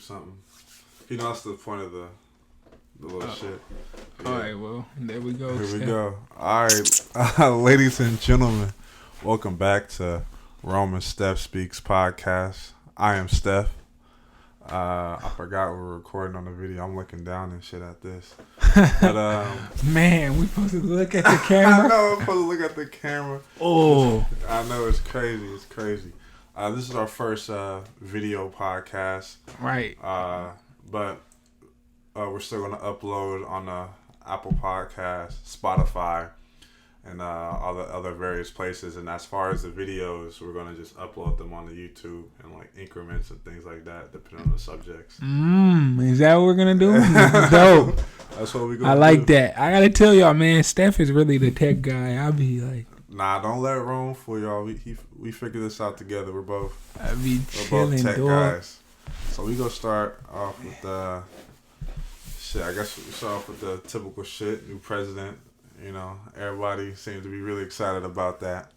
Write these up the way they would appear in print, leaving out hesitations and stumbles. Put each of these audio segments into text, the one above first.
something. You know, that's the point of the little shit. Yeah. All right, well, there we go. Here we go. All right, ladies and gentlemen, welcome back to Roman Steph Speaks podcast. I am Steph. I forgot we were recording on the video. I'm looking down and shit at this. But man, we supposed to look at the camera. I know I'm supposed to look at the camera. Oh, I know it's crazy. It's crazy. This is our first video podcast. Right. But we're still going to upload on Apple Podcast, Spotify, and all the other various places. And as far as the videos, we're going to just upload them on the YouTube in like increments and things like that, depending on the subjects. Is that what we're going to do? Dope. That's what we're going to do. I like that. I got to tell y'all, man, Steph is really the tech guy. I'll be like... Nah, don't let it roam for y'all. We figured this out together. We're both tech guys. So we gonna start off with shit. I guess we start off with the typical shit. New president. You know, everybody seems to be really excited about that.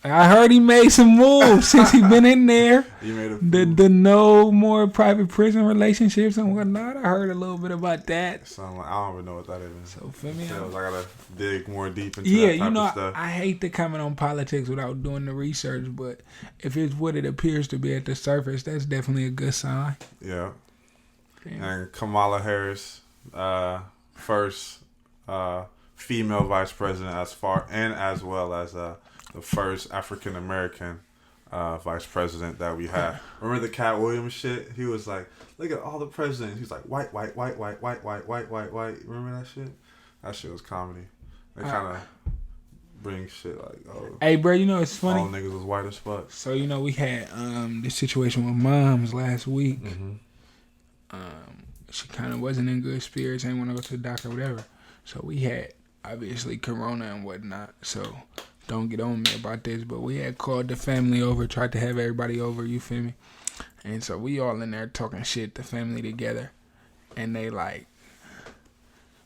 I heard he made some moves since he been in there. He made the no more private prison relationships and whatnot. I heard a little bit about that. So I don't even know what that is. So for me, I gotta dig more deep into that type of stuff. I hate to comment on politics without doing the research, but if it's what it appears to be at the surface, that's definitely a good sign. Yeah. Damn. And Kamala Harris, first female vice president, as well as the first African American vice president that we had. Remember the Cat Williams shit? He was like, look at all the presidents. He's like, white. Remember that shit? That shit was comedy. They kind of bring shit like, oh. Hey, bro, you know, it's funny. All niggas was white as fuck. So, you know, we had this situation with moms last week. Mm-hmm. She kind of wasn't in good spirits. Ain't want to go to the doctor or whatever. So we had, obviously, corona and whatnot. So... don't get on me about this, but we had called the family over, tried to have everybody over, you feel me? And so we all in there talking shit, the family together. And they like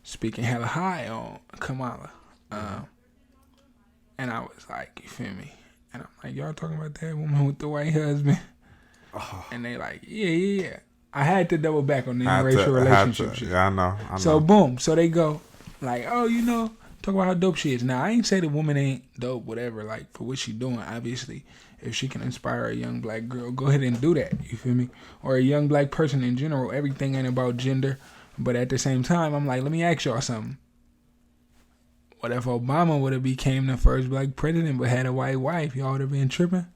speaking hella high on Kamala. And I was like, you feel me? And I'm like, y'all talking about that woman with the white husband? Oh. And they like, yeah. I had to double back on the interracial relationship shit. Yeah, I know. So boom, so they go like, oh, you know, talk about how dope she is. Now, I ain't say the woman ain't dope, whatever, like, for what she doing. Obviously, if she can inspire a young black girl, go ahead and do that, you feel me? Or a young black person in general. Everything ain't about gender. But at the same time, I'm like, let me ask y'all something. What if Obama would have became the first black president but had a white wife? Y'all would have been tripping?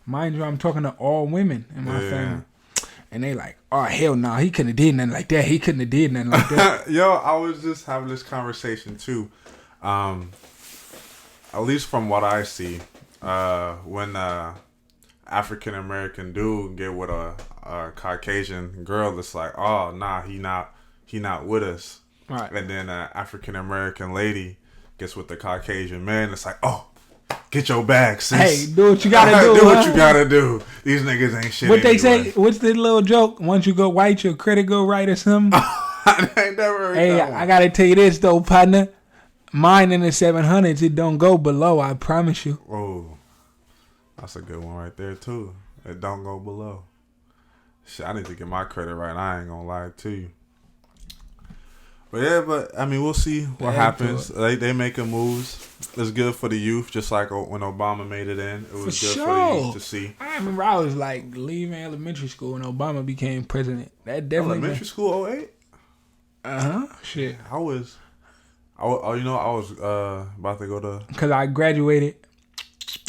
Mind you, I'm talking to all women in my family. And they like, oh, hell no, he couldn't have did nothing like that. He couldn't have did nothing like that. Yo, I was just having this conversation, too. At least from what I see, when African American dude get with a Caucasian girl, it's like, oh nah, he not with us. Right. And then African American lady gets with the Caucasian man, it's like, oh, get your bag, sis. Hey, do what you gotta do. Do what you gotta do. These niggas ain't shit. What they say? What's the little joke? Once you go white, your credit go right or something. I ain't never heard that one. I gotta tell you this though, partner. Mine in the 700s, it don't go below, I promise you. Oh, that's a good one right there, too. It don't go below. Shit, I need to get my credit right. I ain't gonna lie to you. But I mean, we'll see what happens. They making moves. It's good for the youth, just like when Obama made it in. It was good for the youth to see. I remember I was like leaving elementary school when Obama became president. That definitely elementary school 08? Shit. I was about to go to... Because I graduated.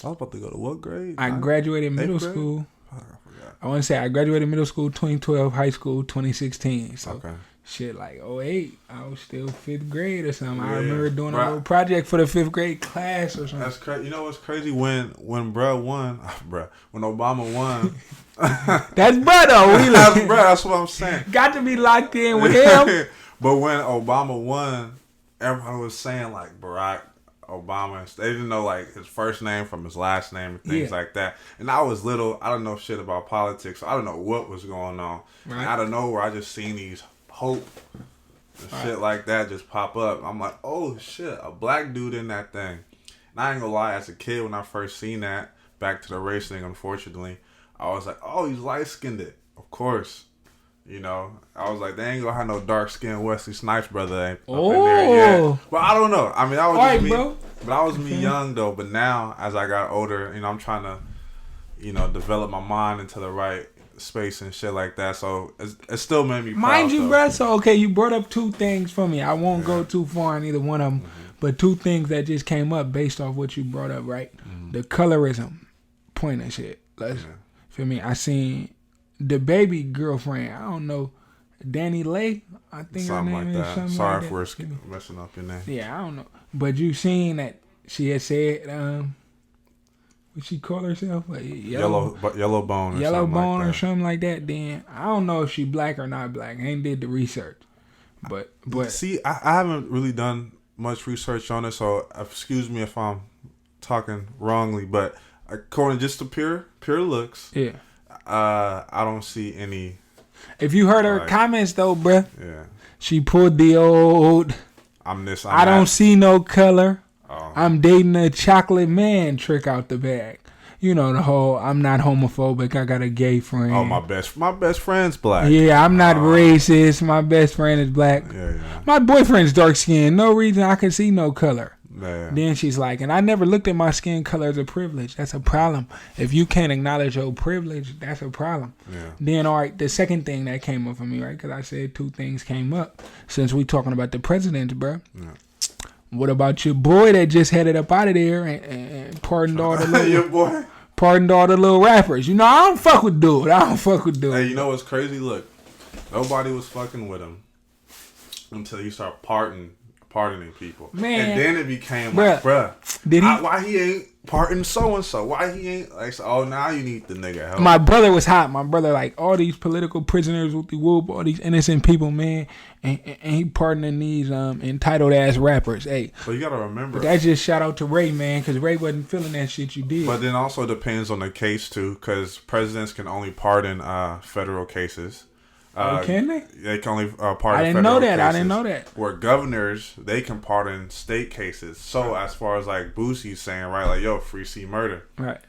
I was about to go to what grade? I graduated middle school. I forgot. I want to say I graduated middle school 2012, high school 2016. So okay. Shit, like 08, I was still 5th grade or something. Yeah. I remember doing a little project for the 5th grade class or something. That's crazy. You know what's crazy? When Obama won... That's bruh though. That's what I'm saying. Got to be locked in with him. But when Obama won... everyone was saying like Barack Obama. They didn't know like his first name from his last name and things like that. And I was little. I don't know shit about politics. So I don't know what was going on. Right. And out of nowhere, I just seen these hope and shit like that just pop up. I'm like, oh shit, a black dude in that thing. And I ain't gonna lie, as a kid when I first seen that, back to the race thing, unfortunately, I was like, oh, he's light skinned. Of course. You know, I was like, they ain't gonna have no dark skinned Wesley Snipes brother ain't up Oh. in there yet. But I don't know. I mean, that was All just right, me. bro. But I was me young though. But now, as I got older, you know, I'm trying to, you know, develop my mind into the right space and shit like that. So it still made me proud. Mind you, though. bro. So okay, you brought up two things for me. I won't go too far on either one of them, but two things that just came up based off what you brought up, right? The colorism point and shit. Feel me? I seen the baby girlfriend. I don't know. Danny Lay, I think Something her name like is that. something Sorry like if that. we're messing up your name. Yeah, I don't know. But you seen that she had said, what she call herself? Like Yellow bone or yellow something bone like or that. something like that. Then I don't know if she black or not black. I ain't did the research. But See, I haven't really done much research on it, so excuse me if I'm talking wrongly, but according just to pure looks, yeah. I don't see any. If you heard her comments though, bruh, Yeah, she pulled the old. I'm this. I don't see no color. Oh. I'm dating a chocolate man trick out the bag. You know the whole I'm not homophobic. I got a gay friend. Oh, my best friend's black. Yeah, I'm not racist. My best friend is black. Yeah. My boyfriend's dark skinned. No reason I can see no color. Yeah. Then she's like, and I never looked at my skin color as a privilege. That's a problem. If you can't acknowledge your privilege, that's a problem. Yeah. Then, all right, the second thing that came up for me, right? Because I said two things came up since we talking about the presidents, bro. Yeah. What about your boy that just headed up out of there and pardoned all the little, Your boy. pardoned all the little rappers? You know, I don't fuck with dude. Hey, you know what's crazy? Look, nobody was fucking with him until you start pardoning people. Man. And then it became Bruh. like, bruh, Did he? why he ain't pardoning so-and-so? Why he ain't, like, oh, now you need the nigga help. My brother was hot. My brother, like, all these political prisoners with the whoop, all these innocent people, man. And he pardoning these entitled-ass rappers. Hey. But you got to remember. But that's just shout out to Ray, man, because Ray wasn't feeling that shit you did. But then also depends on the case, too, because presidents can only pardon federal cases. Can they? They can only pardon I didn't federal know that. cases. I didn't know that. Where governors, they can pardon state cases. So as far as like Boosie's saying, right, like, yo, free C murder. Right.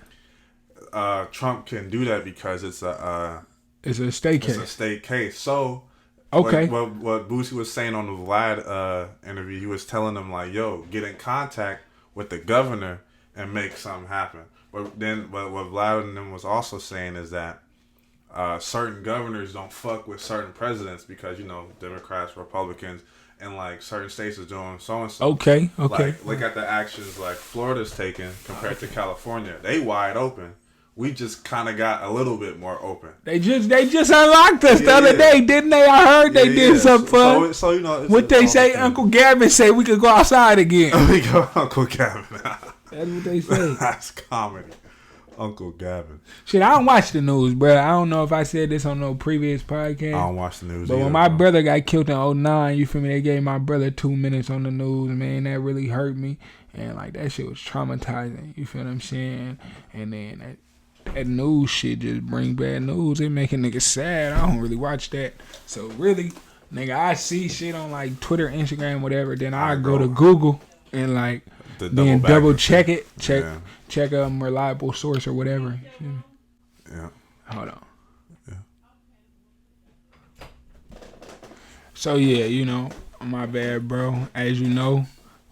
Trump can do that because it's a state case. It's a state case. So okay. What Boosie was saying on the Vlad interview, he was telling them like, yo, get in contact with the governor and make something happen. But then what Vlad and them was also saying is that certain governors don't fuck with certain presidents because, you know, Democrats, Republicans, and like certain states are doing so and so. Okay. Like, look at the actions like Florida's taking compared to California. They wide open. We just kind of got a little bit more open. They just unlocked us the other day, didn't they? I heard they did something fun. So you know what they say. Uncle Gavin say we could go outside again. We go Uncle Gavin. That's what they say. That's comedy. Uncle Gavin. Shit, I don't watch the news, bro. I don't know if I said this on no previous podcast. I don't watch the news. But when my brother got killed in 2009, you feel me? They gave my brother 2 minutes on the news, man. That really hurt me. And like that shit was traumatizing. You feel what I'm saying? And then that news shit just bring bad news. It make a nigga sad. I don't really watch that. So really, nigga, I see shit on like Twitter, Instagram, whatever. Then I go to Google and like then double check it. Check a reliable source or whatever. Yeah. Hold on. Yeah. So yeah, you know, my bad, bro. As you know,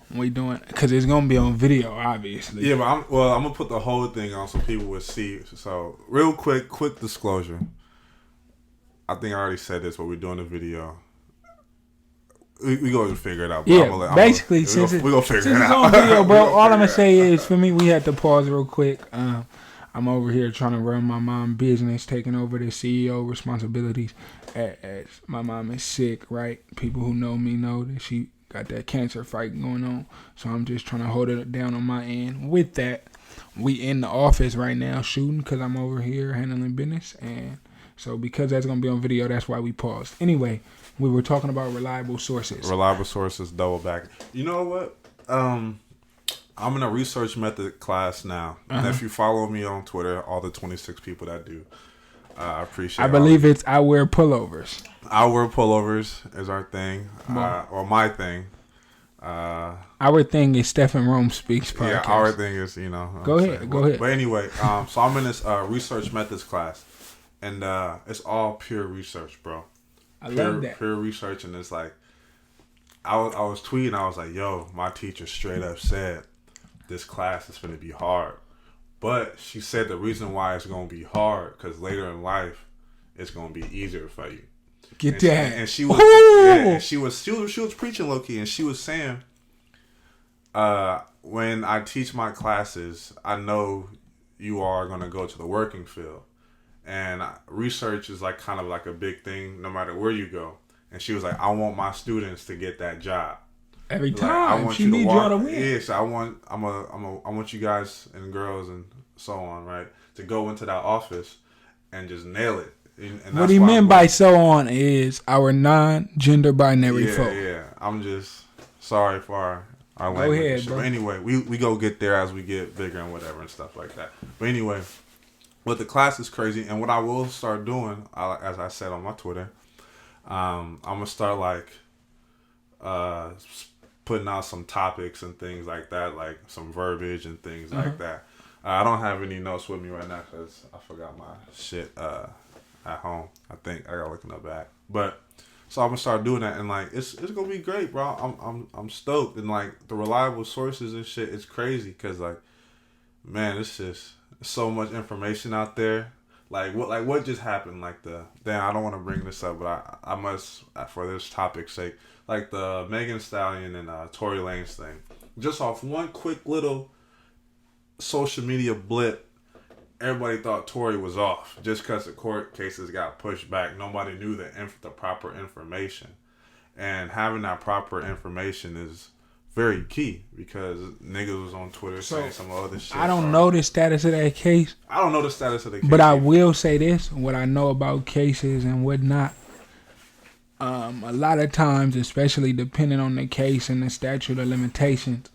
we doing because it's gonna be on video, obviously. Yeah, but I'm gonna put the whole thing on so people will see. So real quick disclosure. I think I already said this, but we're doing a video. We go and figure it out. Bro. Yeah, basically, since it's on video, bro. All I'm gonna say is, for me, we had to pause real quick. I'm over here trying to run my mom's business, taking over the CEO responsibilities. As my mom is sick, right? People who know me know that she got that cancer fight going on. So I'm just trying to hold it down on my end. With that, we in the office right now shooting because I'm over here handling business, and so because that's gonna be on video, that's why we paused. Anyway. We were talking about reliable sources. Reliable sources, double back. You know what? I'm in a research method class now. And if you follow me on Twitter, all the 26 people that do, I appreciate it. I believe it's I wear pullovers. I wear pullovers is our thing. Or my thing. Our thing is Steph and Rome Speaks podcast. Yeah, our thing is, you know. Go ahead. But anyway, so I'm in this research methods class. And it's all pure research, bro. I love that. Peer research, and it's like, I was tweeting, I was like, yo, my teacher straight up said this class is going to be hard. But she said the reason why it's going to be hard, because later in life, it's going to be easier for you. Get that. And she was, yeah, and she was preaching low key, and she was saying, when I teach my classes, I know you are going to go to the working field, and research is like kind of like a big thing, no matter where you go. And she was like, I want my students to get that job. Every time. Like, I want she you to needs y'all to win. Yes, I want you guys and girls and so on, right, to go into that office and just nail it. And what he meant by so on is our non-gender binary folk. Yeah. I'm just sorry for our language. Go ahead, bro. But anyway, we go get there as we get bigger and whatever and stuff like that. But anyway, but the class is crazy. And what I will start doing, as I said on my Twitter, I'm going to start like putting out some topics and things like that, like some verbiage and things like that. I don't have any notes with me right now because I forgot my shit at home. I think I gotta look in the back. But so I'm gonna start doing that, and like it's gonna be great, bro. I'm stoked, and like the reliable sources and shit, it's crazy because like, man, it's just so much information out there. Like what just happened? Like damn, I don't want to bring this up, but I must for this topic's sake. Like the Megan Thee Stallion and Tory Lanez thing, just off one quick little social media blip, everybody thought Tory was off just because the court cases got pushed back. Nobody knew the proper information, and having that proper information is very key because niggas was on Twitter saying some other shit. I don't know the status of that case. I don't know the status of the case, but I will say this: what I know about cases and whatnot. A lot of times, especially depending on the case and the statute of limitations,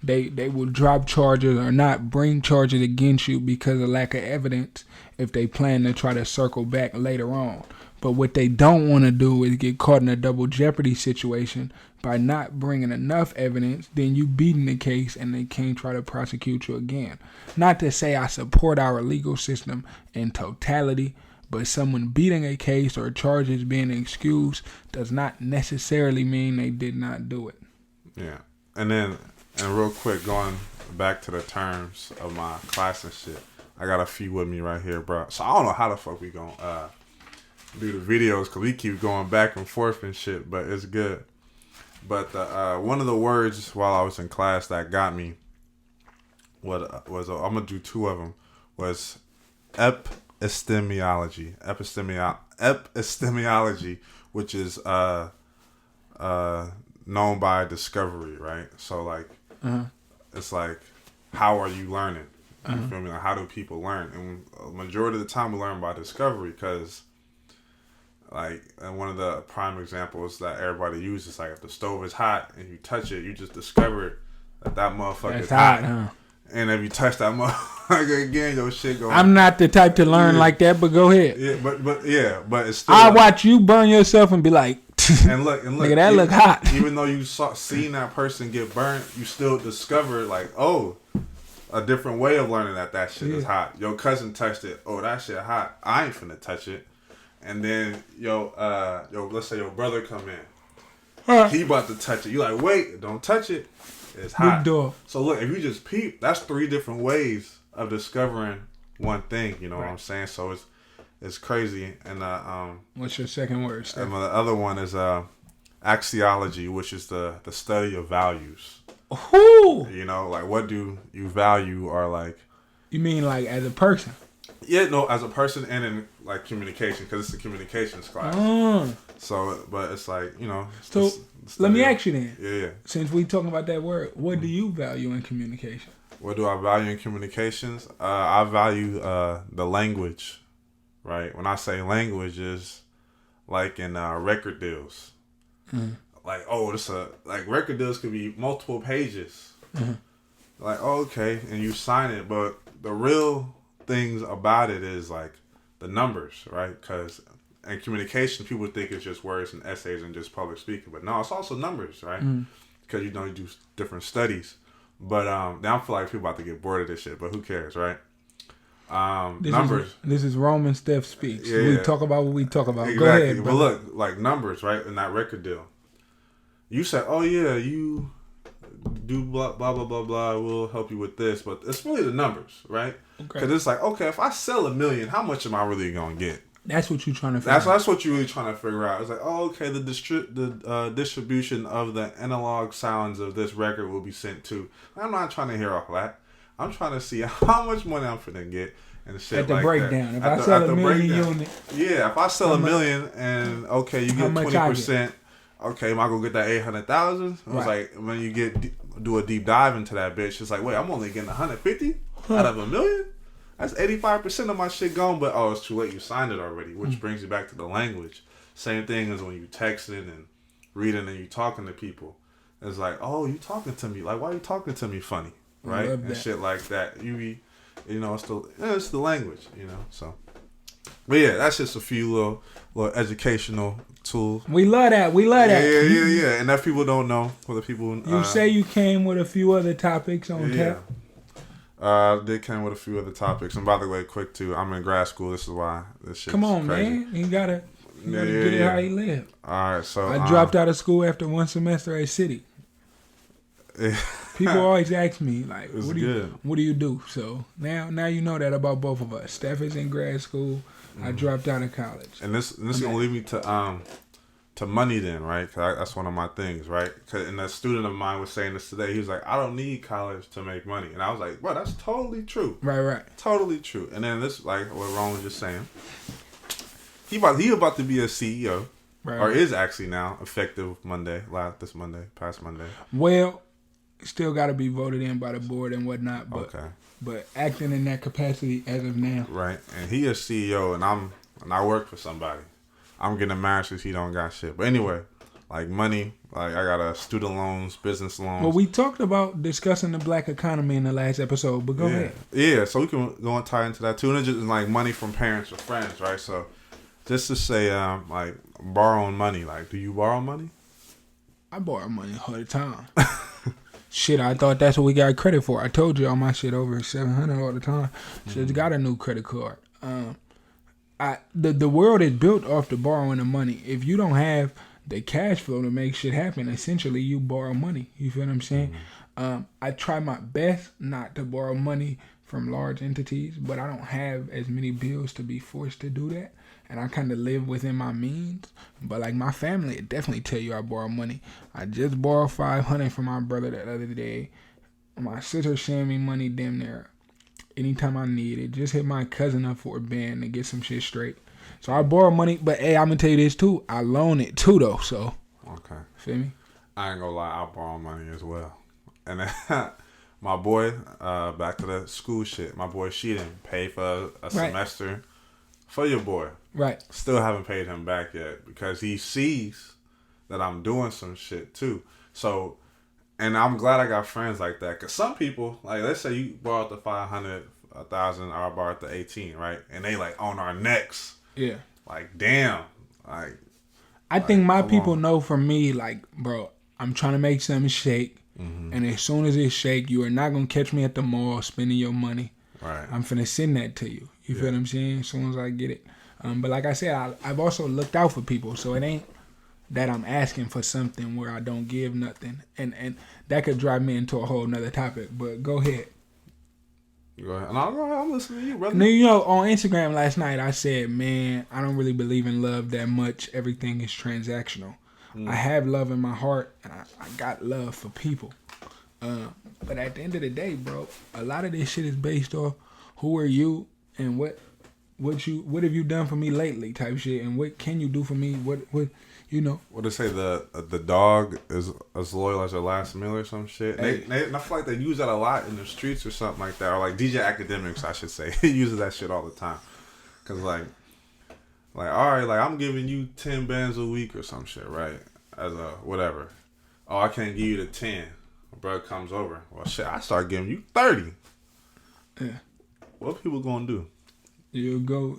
they will drop charges or not bring charges against you because of lack of evidence if they plan to try to circle back later on. But what they don't want to do is get caught in a double jeopardy situation by not bringing enough evidence, then you beating the case and they can't try to prosecute you again. Not to say I support our legal system in totality, but someone beating a case or charges being excused does not necessarily mean they did not do it. Yeah. And real quick, going back to the terms of my class and shit, I got a few with me right here, bro. So I don't know how the fuck we gonna do the videos because we keep going back and forth and shit, but it's good. But one of the words while I was in class that got me, I'm gonna do two of them, was epistemology, which is known by discovery, right? So like, it's like, how are you learning? You feel me? Like, how do people learn? And a majority of the time we learn by discovery because, like, and one of the prime examples that everybody uses, like, if the stove is hot and you touch it, you just discover that motherfucker is hot. Huh? And if you touch that motherfucker again, your shit goes. I'm not the type to learn like that, but go ahead. Yeah, but it's still. I watch you burn yourself and be like, and look, nigga, that look hot. Even though you seen that person get burnt, you still discover like, oh, a different way of learning that shit is hot. Your cousin touched it. Oh, that shit hot. I ain't finna touch it. And then let's say your brother come in. He about to touch it. You like, wait, don't touch it. It's hot. So look, if you just peep, that's 3 different ways of discovering one thing. You know what I'm saying? So it's crazy. And what's your second word, Steph? And the other one is axiology, which is the study of values. Ooh. You know, like what do you value, or like. You mean like as a person? Yeah, no, as a person and in like communication, because it's a communications class. So, but it's like, you know. So let me ask you then. Yeah. Since we talking about that word, what do you value in communication? What do I value in communications? I value the language, right? When I say language, is like in record deals. Like, oh, like record deals could be multiple pages. Like, oh, okay, and you sign it, but the real things about it is like the numbers, right? Because in communication, people think it's just words and essays and just public speaking, but no, it's also numbers, right? Because you do different studies. But now I feel like people about to get bored of this shit, but who cares, right? Numbers. This is Roman Steph speaks. Yeah, we talk about what we talk about. Exactly. Go ahead, but brother. look, like numbers, right? In that record deal, you said, "Oh yeah, you do blah blah blah blah blah. We'll help you with this," but it's really the numbers, right? Because it's like, okay, if I sell 1 million, how much am I really gonna get? That's what you're trying to figure out. That's what you're really trying to figure out. It's like, oh, okay, the distribution of the analog sounds of this record will be sent to. I'm not trying to hear all that. I'm trying to see how much money I'm finna get and shit at the like breakdown. that. If I sell 1 million units. Yeah, if I sell 1 million and okay, you get 20%. Okay, am I gonna get that 800,000? It was like when you do a deep dive into that bitch, it's like, wait, I'm only getting 150 out of 1 million. That's 85% of my shit gone, but it's too late. You signed it already, which brings you back to the language. Same thing as when you texting and reading and you talking to people. It's like, oh, you talking to me? Like, why are you talking to me funny, right? And shit like that. It's the language, So, but yeah, that's just a few little educational tools. We love that. Yeah. And that people don't know. For the people, you say you came with a few other topics on tap. They came with a few other topics, and by the way, quick too, I'm in grad school. This is why this shit. Come on, crazy. man, you gotta get it how you live. All right, so I dropped out of school after 1 semester at City. People always ask me like, "What do you do?" So now you know that about both of us. Steph is in grad school. I dropped out of college, and this is gonna lead me to money then, right? Cause that's one of my things, right? And a student of mine was saying this today. He was like, I don't need college to make money. And I was like, bro, that's totally true. Right. Totally true. And then this, like what Ron was just saying, he about to be a CEO, or is actually now effective past Monday. Well, still got to be voted in by the board and whatnot. But acting in that capacity as of now. Right. And he is CEO, and I work for somebody. I'm getting a master's. He don't got shit. But anyway, like money, like I got student loans, business loans. Well, we talked about discussing the black economy in the last episode, but go ahead. Yeah, so we can go and tie into that too. And it's just like money from parents or friends, right? So just to say, like borrowing money. Like, do you borrow money? I borrow money all the time. Shit, I thought that's what we got credit for. I told you all my shit over $700 all the time. Just got a new credit card. The world is built off the borrowing of money. If you don't have the cash flow to make shit happen, essentially you borrow money. You feel what I'm saying? I try my best not to borrow money from large entities, but I don't have as many bills to be forced to do that. And I kind of live within my means. But like my family would definitely tell you I borrow money. I just borrowed $500 from my brother the other day. My sister sent me money damn near anytime I need it. Just hit my cousin up for a band to get some shit straight. So I borrow money, but hey, I'm gonna tell you this too. I loan it too though. So okay, feel me? I ain't gonna lie, I borrow money as well. And then my boy, back to the school shit. My boy Sheehan paid for a semester for your boy. Right. Still haven't paid him back yet because he sees that I'm doing some shit too. So. And I'm glad I got friends like that. Because some people, like, let's say you borrowed the 500, 1,000, I borrowed the 18, right? And they, like, on our necks. Yeah. Like, damn. I think my people know from me, like, bro, I'm trying to make something shake. Mm-hmm. And as soon as it shake, you are not going to catch me at the mall spending your money. Right. I'm finna send that to you. You feel what I'm saying? As soon as I get it. But like I said, I've also looked out for people. So it ain't that I'm asking for something where I don't give nothing. And that could drive me into a whole nother topic. But go ahead. Go ahead. And I'm listening to you, brother. Now, on Instagram last night, I said, man, I don't really believe in love that much. Everything is transactional. I have love in my heart, and I got love for people. But at the end of the day, bro, a lot of this shit is based off who are you and what have you done for me lately type shit, and what can you do for me? What you know? What they say, the dog is as loyal as your last meal or some shit. Hey. And I feel like they use that a lot in the streets or something like that, or like DJ Academics, I should say. He uses that shit all the time. Cause like all right, like I'm giving you 10 bands a week or some shit, right? As a whatever. Oh, I can't give you the 10. My brother comes over. Well, shit, I start giving you 30. Yeah. What people gonna do? You'll go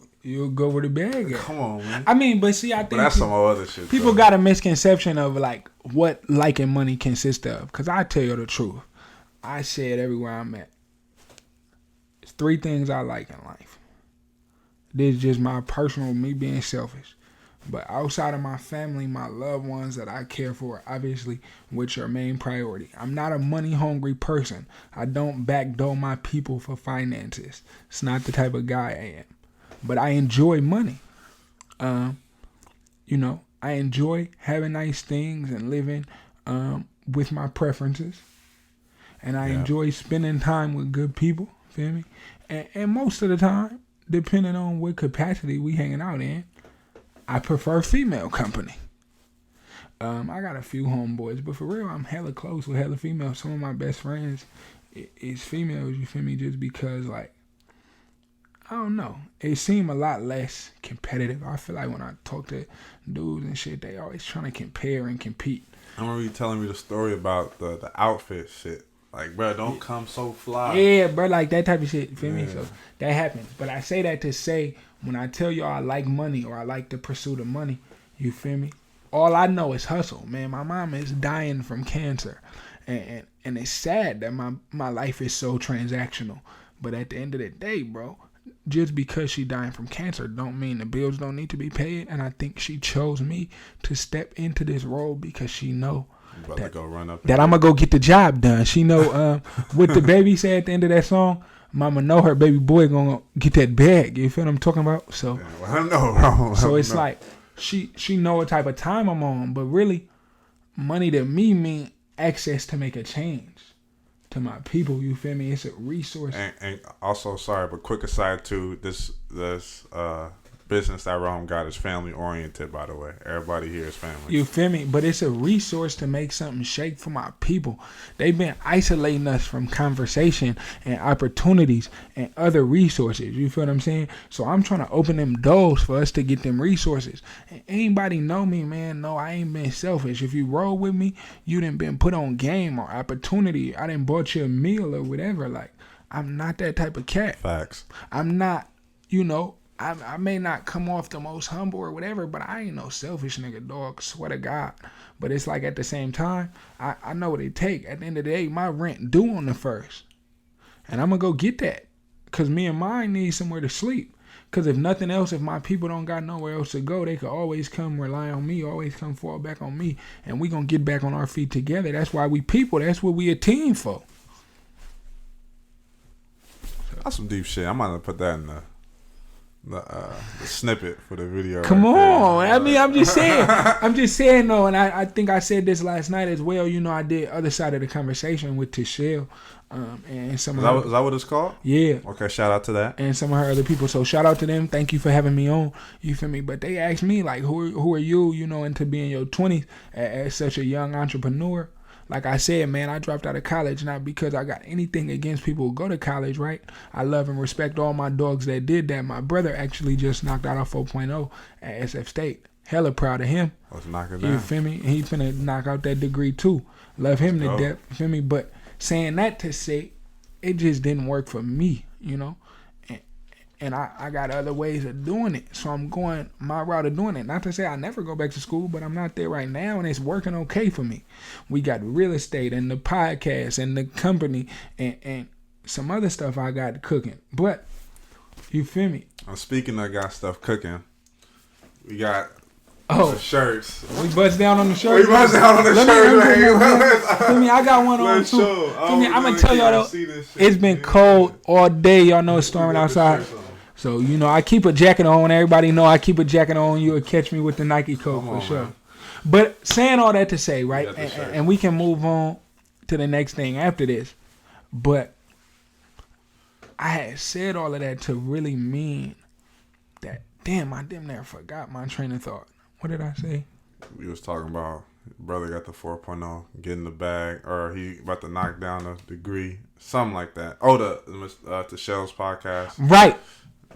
where the bag at. Come on, man. I mean, but see, I think that's some other shit. People got a misconception of like what liking money consists of. Cause I tell you the truth, I say it everywhere I'm at. It's 3 things I like in life. This is just my personal, me being selfish. But outside of my family, my loved ones that I care for, obviously, which are main priority. I'm not a money hungry person. I don't backdoor my people for finances. It's not the type of guy I am. But I enjoy money. You know, I enjoy having nice things and living with my preferences. And I enjoy spending time with good people. Feel me? And most of the time, depending on what capacity we hanging out in, I prefer female company. I got a few homeboys, but for real, I'm hella close with hella females. Some of my best friends is females, you feel me? Just because, like, I don't know. It seemed a lot less competitive. I feel like when I talk to dudes and shit, they always trying to compare and compete. I remember you telling me the story about the outfit shit. Like, bro, don't come so fly. Yeah, bro, like that type of shit. You feel me? So that happens. But I say that to say, when I tell y'all I like money or I like the pursuit of money, you feel me? All I know is hustle, man. My mom is dying from cancer. And it's sad that my life is so transactional. But at the end of the day, bro, just because she dying from cancer don't mean the bills don't need to be paid. And I think she chose me to step into this role because she know that I'm going to go get the job done. She know what the baby said at the end of that song. Mama know her baby boy going to get that bag. You feel what I'm talking about? So, yeah, well, I know, bro. So it's like she know what type of time I'm on. But really, money to me mean access to make a change to my people. You feel me? It's a resource. And also, sorry, but quick aside too, this business that Rome got is family oriented, by the way. Everybody here is family. You feel me? But it's a resource to make something shake for my people. They've been isolating us from conversation and opportunities and other resources. You feel what I'm saying? So I'm trying to open them doors for us to get them resources. And anybody know me, man, no, I ain't been selfish. If you roll with me, you done been put on game or opportunity. I done bought you a meal or whatever. Like, I'm not that type of cat. Facts. I'm not, you know, I may not come off the most humble or whatever, but I ain't no selfish nigga, dog. Swear to God. But it's like at the same time, I know what it take. At the end of the day, my rent due on the 1st. And I'm going to go get that. Because me and mine need somewhere to sleep. Because if nothing else, if my people don't got nowhere else to go, they could always come rely on me, always come fall back on me. And we going to get back on our feet together. That's why we people. That's what we a team for. That's some deep shit. I'm going to put that in the snippet for the video. Come on. I mean, I'm just saying though, and I think I said this last night as well. You know, I did Other Side of the Conversation with Tishelle, and some is that what it's called? Yeah. Okay, shout out to that. And some of her other people. So shout out to them. Thank you for having me on. You feel me? But they asked me like, who are you? You know, into being your 20s as such a young entrepreneur. Like I said, man, I dropped out of college not because I got anything against people who go to college, right? I love and respect all my dogs that did that. My brother actually just knocked out a 4.0 at SF State. Hella proud of him. Let's knock it down. You feel me? He finna knock out that degree too. Love him to death. You feel me? But saying that to say, it just didn't work for me, you know? And I got other ways of doing it. So I'm going my route of doing it. Not to say I never go back to school, but I'm not there right now, and it's working okay for me. We got real estate and the podcast and the company and some other stuff I got cooking. But, you feel me? Speaking of got stuff cooking, we got the shirts. We bust down on the shirts. Feel me? I got one on too. Feel me? I'm going to tell y'all though, it's been cold all day. Y'all know it's storming outside. So, you know, I keep a jacket on. Everybody know I keep a jacket on. You'll catch me with the Nike coat for sure. Man. But saying all that to say, right, and we can move on to the next thing after this. But I had said all of that to really mean that, damn, I damn near forgot my train of thought. What did I say? We was talking about brother got the 4.0, getting the bag, or he about to knock down a degree, something like that. Oh, the Shell's podcast. Right.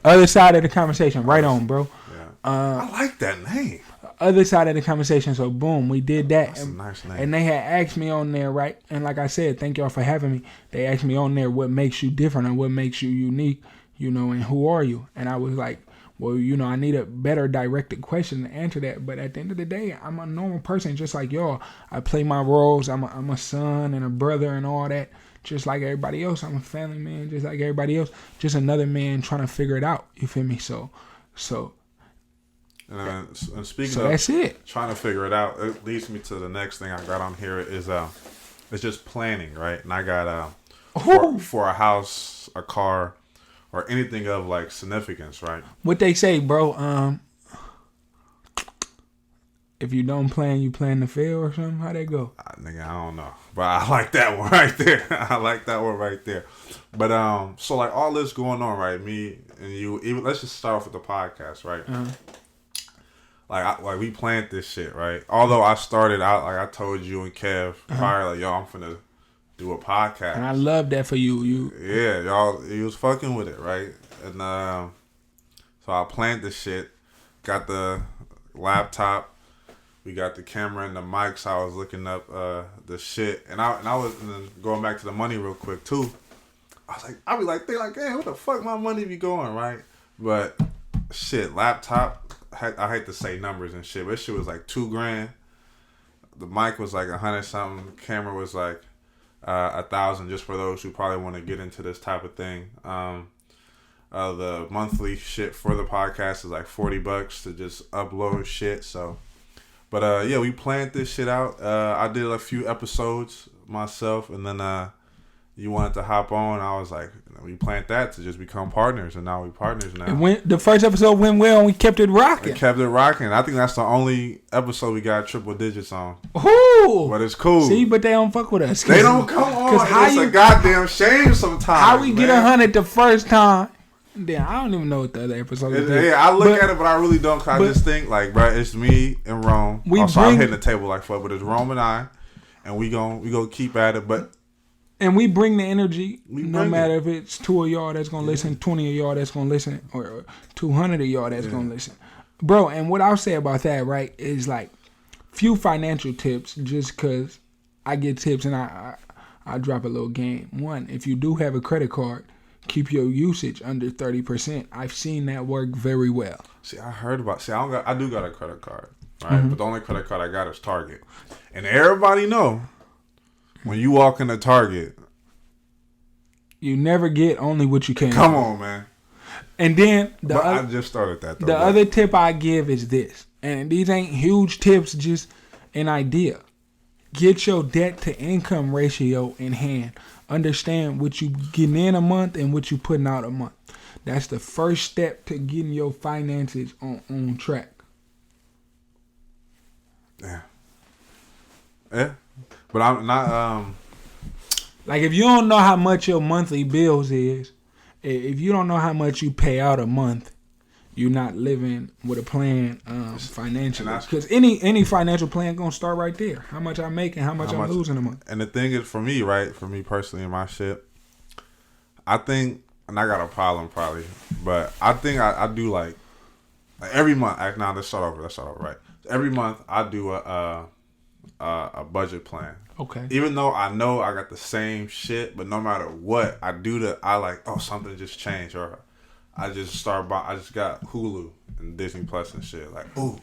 Other Side of the Conversation. Right on, bro. Yeah. I like that name. Other Side of the Conversation. So, boom, we did that. That's a nice name. And they had asked me on there, right? And like I said, thank y'all for having me. They asked me on there what makes you different and what makes you unique, you know, and who are you? And I was like, well, you know, I need a better directed question to answer that. But at the end of the day, I'm a normal person just like y'all. I play my roles. I'm a son and a brother and all that. just like everybody else. I'm a family man, just like everybody else. Just another man trying to figure it out. You feel me? So. And speaking So of that's it. trying to figure it out, it leads me to the next thing I got on here is it's just planning, right? And I got for a house, a car, or anything of like significance, right? What they say, bro? If you don't plan, you plan to fail or something. How that go? Nigga, I don't know, but I like that one right there. I like that one right there. But so like all this going on, right? Me and you. Even let's just start off with the podcast, right? Like we planned this shit, right? Although I started out like I told you and Kev prior, like yo, I'm finna do a podcast, and I love that for you. Yeah, y'all, he was fucking with it, right? And so I planned this shit, got the laptop. We got the camera and the mics. I was looking up the shit, and I was and then going back to the money real quick too. I be like, damn, what the fuck my money be going, right? But shit, laptop. I hate to say numbers and shit, but this shit was like $2,000. The mic was like 100 something. Camera was like 1,000. Just for those who probably want to get into this type of thing. The monthly shit for the podcast is like $40 to just upload shit. So. But yeah, we planned this shit out. I did a few episodes myself, and then you wanted to hop on. I was like, we planned that to just become partners, and now we partners now. The first episode went well, and we kept it rocking. I think that's the only episode we got triple digits on. Ooh. But it's cool. See, but they don't fuck with us. They don't come on. It's a goddamn shame sometimes. How we get 100 the first time? Damn, I don't even know what the other episode is. Yeah, I look at it, but I really don't. Cause I just think, like, bro, it's me and Rome. I'm hitting the table like fuck, but it's Rome and I, and we gonna keep at it. And we bring the energy, no matter if it's 2 of y'all that's gonna listen, 20 of y'all that's gonna listen, or 200 of y'all that's gonna listen, bro. And what I'll say about that, right, is like few financial tips, just cause I get tips and I drop a little game. One, if you do have a credit card, keep your usage under 30%. I've seen that work very well. See, I heard about. I do got a credit card, right? But the only credit card I got is Target, and everybody know when you walk into Target, you never get only what you can. Come on, man. And then I just started that. Though, the other tip I give is this, and these ain't huge tips, just an idea. Get your debt to income ratio in hand. Understand what you getting in a month and what you putting out a month. That's the first step to getting your finances on track. Yeah. But I'm not like if you don't know how much your monthly bills is, if you don't know how much you pay out a month, you're not living with a plan financially. Because any financial plan gonna start right there. How much I make and how much I'm losing a month. And the thing is, for me, right, for me personally in my shit, I think, and I got a problem probably, but I think I do like every month. Now let's start over, right? Every month I do a budget plan. Okay. Even though I know I got the same shit, but no matter what I do, I like, oh, something just changed, or I just got Hulu and Disney Plus and shit. Like, ooh,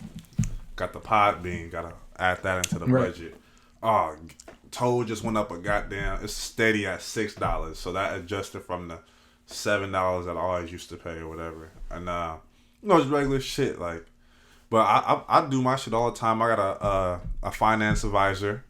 got the Podbean, gotta add that into the budget. Oh, Toll just went up a goddamn. It's steady at $6, so that adjusted from the $7 that I always used to pay or whatever. And it's regular shit. Like, but I do my shit all the time. I got a finance advisor.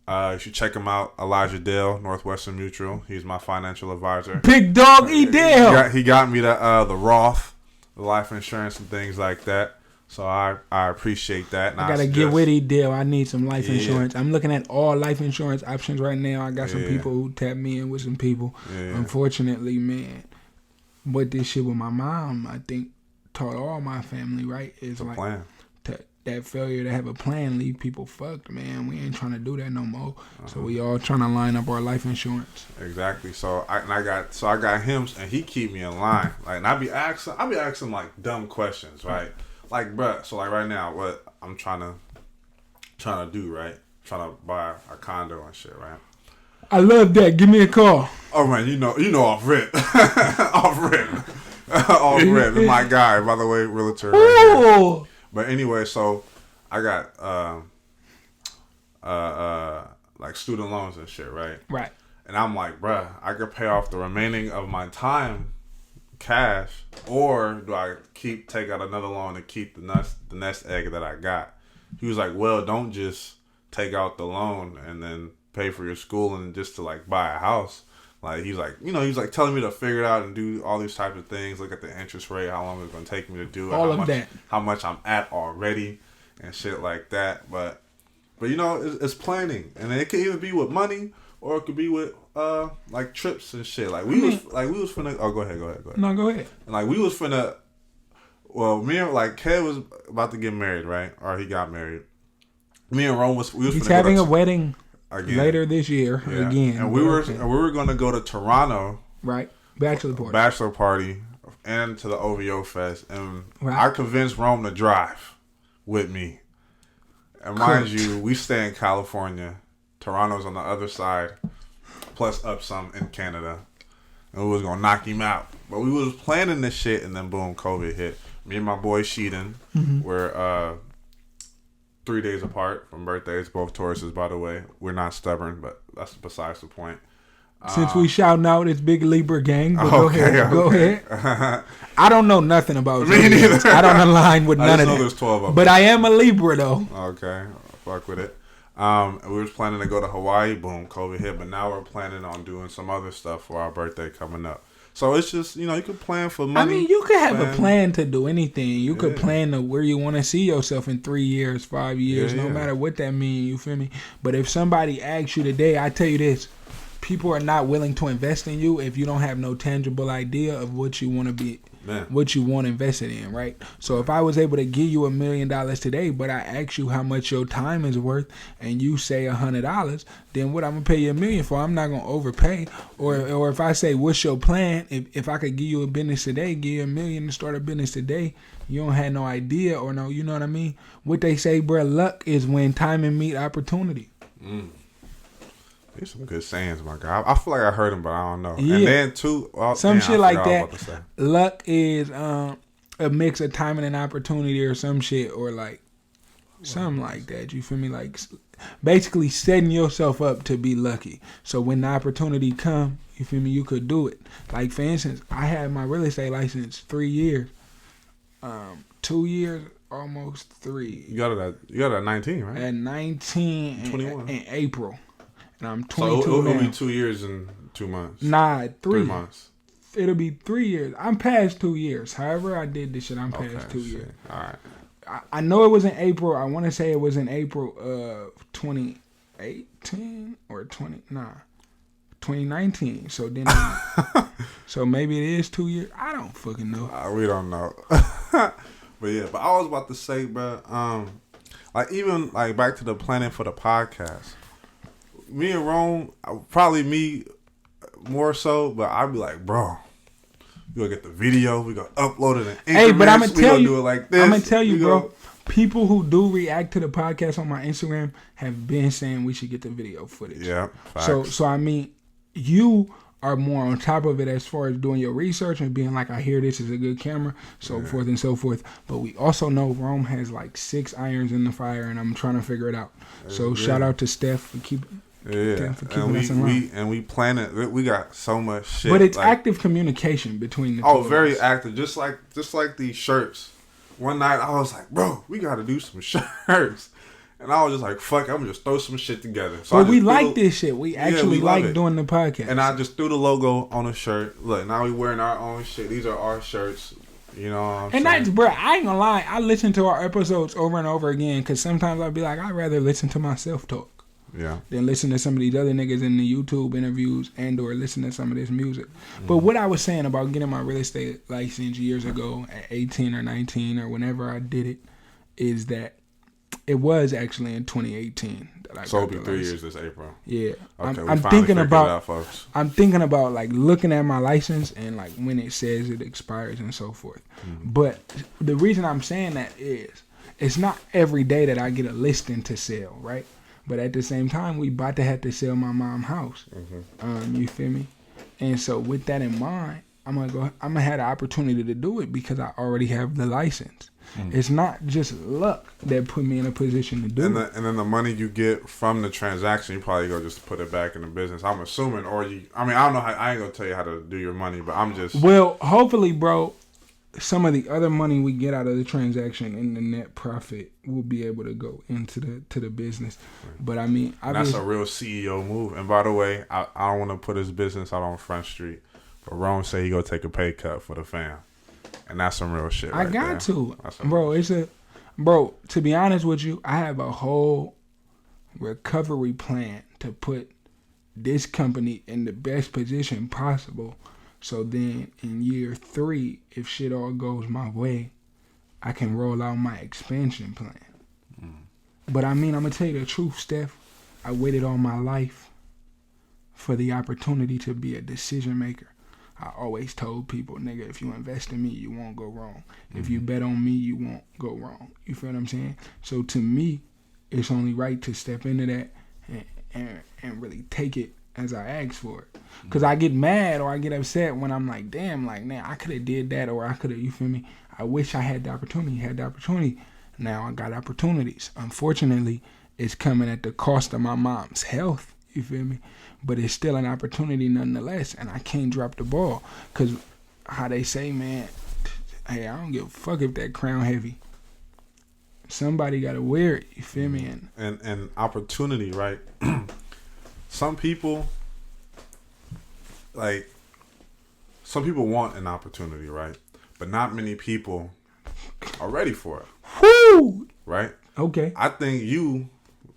You should check him out, Elijah Dale, Northwestern Mutual. He's my financial advisor. Big dog E. Dale. He got me the Roth, the life insurance and things like that. So I appreciate that. And I gotta get with E. Dale. I need some life insurance. I'm looking at all life insurance options right now. I got some people who tap me in with some people. Yeah. Unfortunately, man, what this shit with my mom, I think, taught all my family, right? Is like plan. That failure to have a plan leave people fucked, man. We ain't trying to do that no more. So we all trying to line up our life insurance. Exactly. So I got him, and he keep me in line. Like, and I be asking like dumb questions, right? Like, bruh. So like right now, what I'm trying to do, right? Trying to buy a condo and shit, right? I love that. Give me a call. Oh man, you know off rip, off rip. My guy, by the way, realtor. Right here. But anyway, so I got like student loans and shit, right? Right. And I'm like, bruh, I could pay off the remaining of my time cash, or do I take out another loan and keep the nest egg that I got? He was like, well, don't just take out the loan and then pay for your school and just to like buy a house. Like he's like, he's like telling me to figure it out and do all these types of things. Look at the interest rate, how long it's gonna take me to do it, how much I'm at already, and shit like that. But it's planning, and it can either be with money or it could be with like trips and shit. Like we was finna. Oh, go ahead. No, go ahead. And like we was finna. Well, me and like Kev was about to get married, right? Or he got married. Me and Rome was. He's having a wedding again later this year again. And we were gonna go to Toronto. Right. Bachelor party, and to the OVO Fest, and I convinced Rome to drive with me. And mind you, we stay in California. Toronto's on the other side, plus up some in Canada. And we was gonna knock him out. But we was planning this shit, and then boom, COVID hit. Me and my boy Sheedon were 3 days apart from birthdays, both Tauruses, by the way. We're not stubborn, but that's besides the point. Since we shouting out this big Libra gang, but go ahead. I don't know nothing about me neither. I don't align with none of that. There's 12 of them. But I am a Libra though. Okay, fuck with it. We were planning to go to Hawaii. Boom, COVID hit. But now we're planning on doing some other stuff for our birthday coming up. So it's just, you could plan for money. I mean, you could have a plan to do anything. You could plan to where you want to see yourself in 3 years, 5 years, no matter what that means. You feel me? But if somebody asks you today, I tell you this. People are not willing to invest in you if you don't have no tangible idea of what you want to be, what you want invested in, right? So if I was able to give you $1 million today, but I ask you how much your time is worth, and you say $100, then what I'm gonna pay you $1 million for? I'm not gonna overpay. Or if I say, what's your plan? If I could give you a business today, give you $1 million to start a business today, you don't have no idea or no, you know what I mean? What they say, bro, luck is when timing meet opportunity. There's some good sayings, my guy. I feel like I heard them, but I don't know. Yeah. And then too, shit like that. Luck is a mix of timing and opportunity, or some shit, or like something like that. You feel me? Like basically setting yourself up to be lucky. So when the opportunity come, you feel me? You could do it. Like for instance, I had my real estate license 3 years, 2 years. Almost 3. You got it at 19, right? At 19 and 21 in April. And I'm 22 so it'll now. be 2 years and 2 months. Nah, 3 months. It'll be 3 years. I'm past 2 years. However I did this shit, I'm past 2 years. All right. I know it was in April. I want to say it was in April of 2018 or 2019. So then, so maybe it is 2 years. I don't fucking know. We don't know. But yeah, but I was about to say, bro, like even like back to the planning for the podcast. Me and Rome, probably me more so, but I'd be like, bro, we gonna get the video, we gonna upload it in increments, hey, but I'm gonna tell you, do it like this. I'm gonna tell you, bro. People who do react to the podcast on my Instagram have been saying we should get the video footage. Yeah, facts. So I mean, you are more on top of it as far as doing your research and being like, I hear this is a good camera, so forth and so forth. But we also know Rome has like 6 irons in the fire, and I'm trying to figure it out. So shout out to Steph for keeping. And we plan it. We got so much shit. But it's like, active communication between the two. Oh, very active. Just like these shirts. One night I was like, bro, we got to do some shirts. And I was just like, fuck, I'm going to just throw some shit together. So we like this shit. We actually like doing the podcast. And I just threw the logo on a shirt. Look, now we wearing our own shit. These are our shirts. You know what I'm saying? And that's, bro, I ain't gonna lie. I listen to our episodes over and over again because sometimes I'll be like, I'd rather listen to myself talk. Yeah. Than listen to some of these other niggas in the YouTube interviews and or listen to some of this music. But what I was saying about getting my real estate license years ago at 18 or 19 or whenever I did it is that it was actually in 2018 that I got it'll be 3 years this April. Yeah. Okay, I'm thinking about like looking at my license and like when it says it expires and so forth. But the reason I'm saying that is it's not every day that I get a listing to sell, right? But at the same time, we about to have to sell my mom's house. You feel me? And so with that in mind, I'm gonna have the opportunity to do it because I already have the license. It's not just luck that put me in a position to do it. And then the money you get from the transaction, you probably go just put it back in the business. I'm assuming, I don't know how. I ain't gonna tell you how to do your money, but I'm just. Well, hopefully, bro, some of the other money we get out of the transaction and the net profit will be able to go into the business. But I mean, that's a real CEO move. And by the way, I don't want to put his business out on Front Street, but Rome said he go take a pay cut for the fam. And that's some real shit. I got to, bro. Bro. To be honest with you, I have a whole recovery plan to put this company in the best position possible. So then, in year 3, if shit all goes my way, I can roll out my expansion plan. But I mean, I'm gonna tell you the truth, Steph. I waited all my life for the opportunity to be a decision maker. I always told people, nigga, if you invest in me, you won't go wrong. If you bet on me, you won't go wrong. You feel what I'm saying? So to me, it's only right to step into that and really take it as I ask for it. Because I get mad or I get upset when I'm like, damn, like, man, I could have did that or I could have, you feel me? I wish I had the opportunity. Now I got opportunities. Unfortunately, it's coming at the cost of my mom's health. You feel me? But it's still an opportunity nonetheless, and I can't drop the ball. Because how they say, man, hey, I don't give a fuck if that crown heavy. Somebody got to wear it, you feel me? And opportunity, right? Some people want an opportunity, right? But not many people are ready for it. Whoo! Right? Okay. I think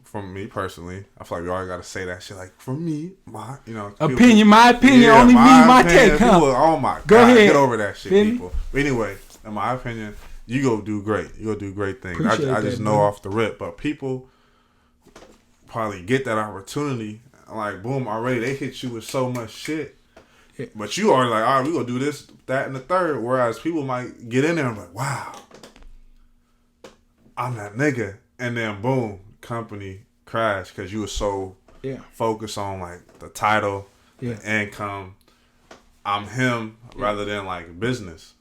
from me personally, I feel like we always got to say that shit. Like, from me, my opinion, my opinion, only my take. People, oh my Go God, ahead. get over that shit, Feel people. But anyway, in my opinion, you go do great. You go do great things. I just know man. off the rip, but people probably get that opportunity. Like, boom, already they hit you with so much shit. Yeah. But you already like, all right, we gonna do this, that, and the third. Whereas people might get in there and be like, wow, I'm that nigga. And then boom, company crash because you were so focused on like the title, the income. I'm him rather than like business.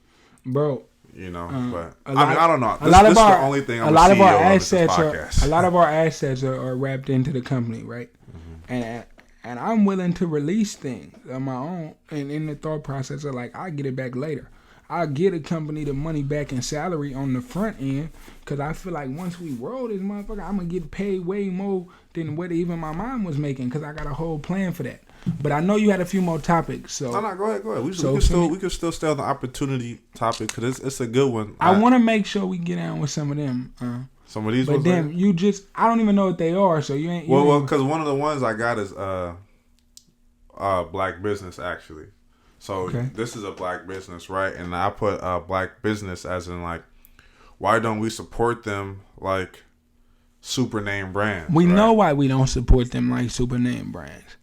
Bro. You know, but I don't know. This is the only thing I'm a lot CEO of our assets a lot of our assets are wrapped into the company, right? Mm-hmm. And I'm willing to release things on my own, and in the thought process of like, I'll get it back later. I'll get a company the money back in salary on the front end, because I feel like once we roll this motherfucker, I'm going to get paid way more than what even my mom was making, because I got a whole plan for that. But I know you had a few more topics. So no, go ahead. We can still stay on the opportunity topic, because it's a good one. I want to make sure we get down with some of them. Some of these but ones? But I don't even know what they are, so you ain't... Well, because one of the ones I got is black business, actually. So This is a black business, right? And I put black business as in like, why don't we support them like super name brands? We know why we don't support them like super name brands.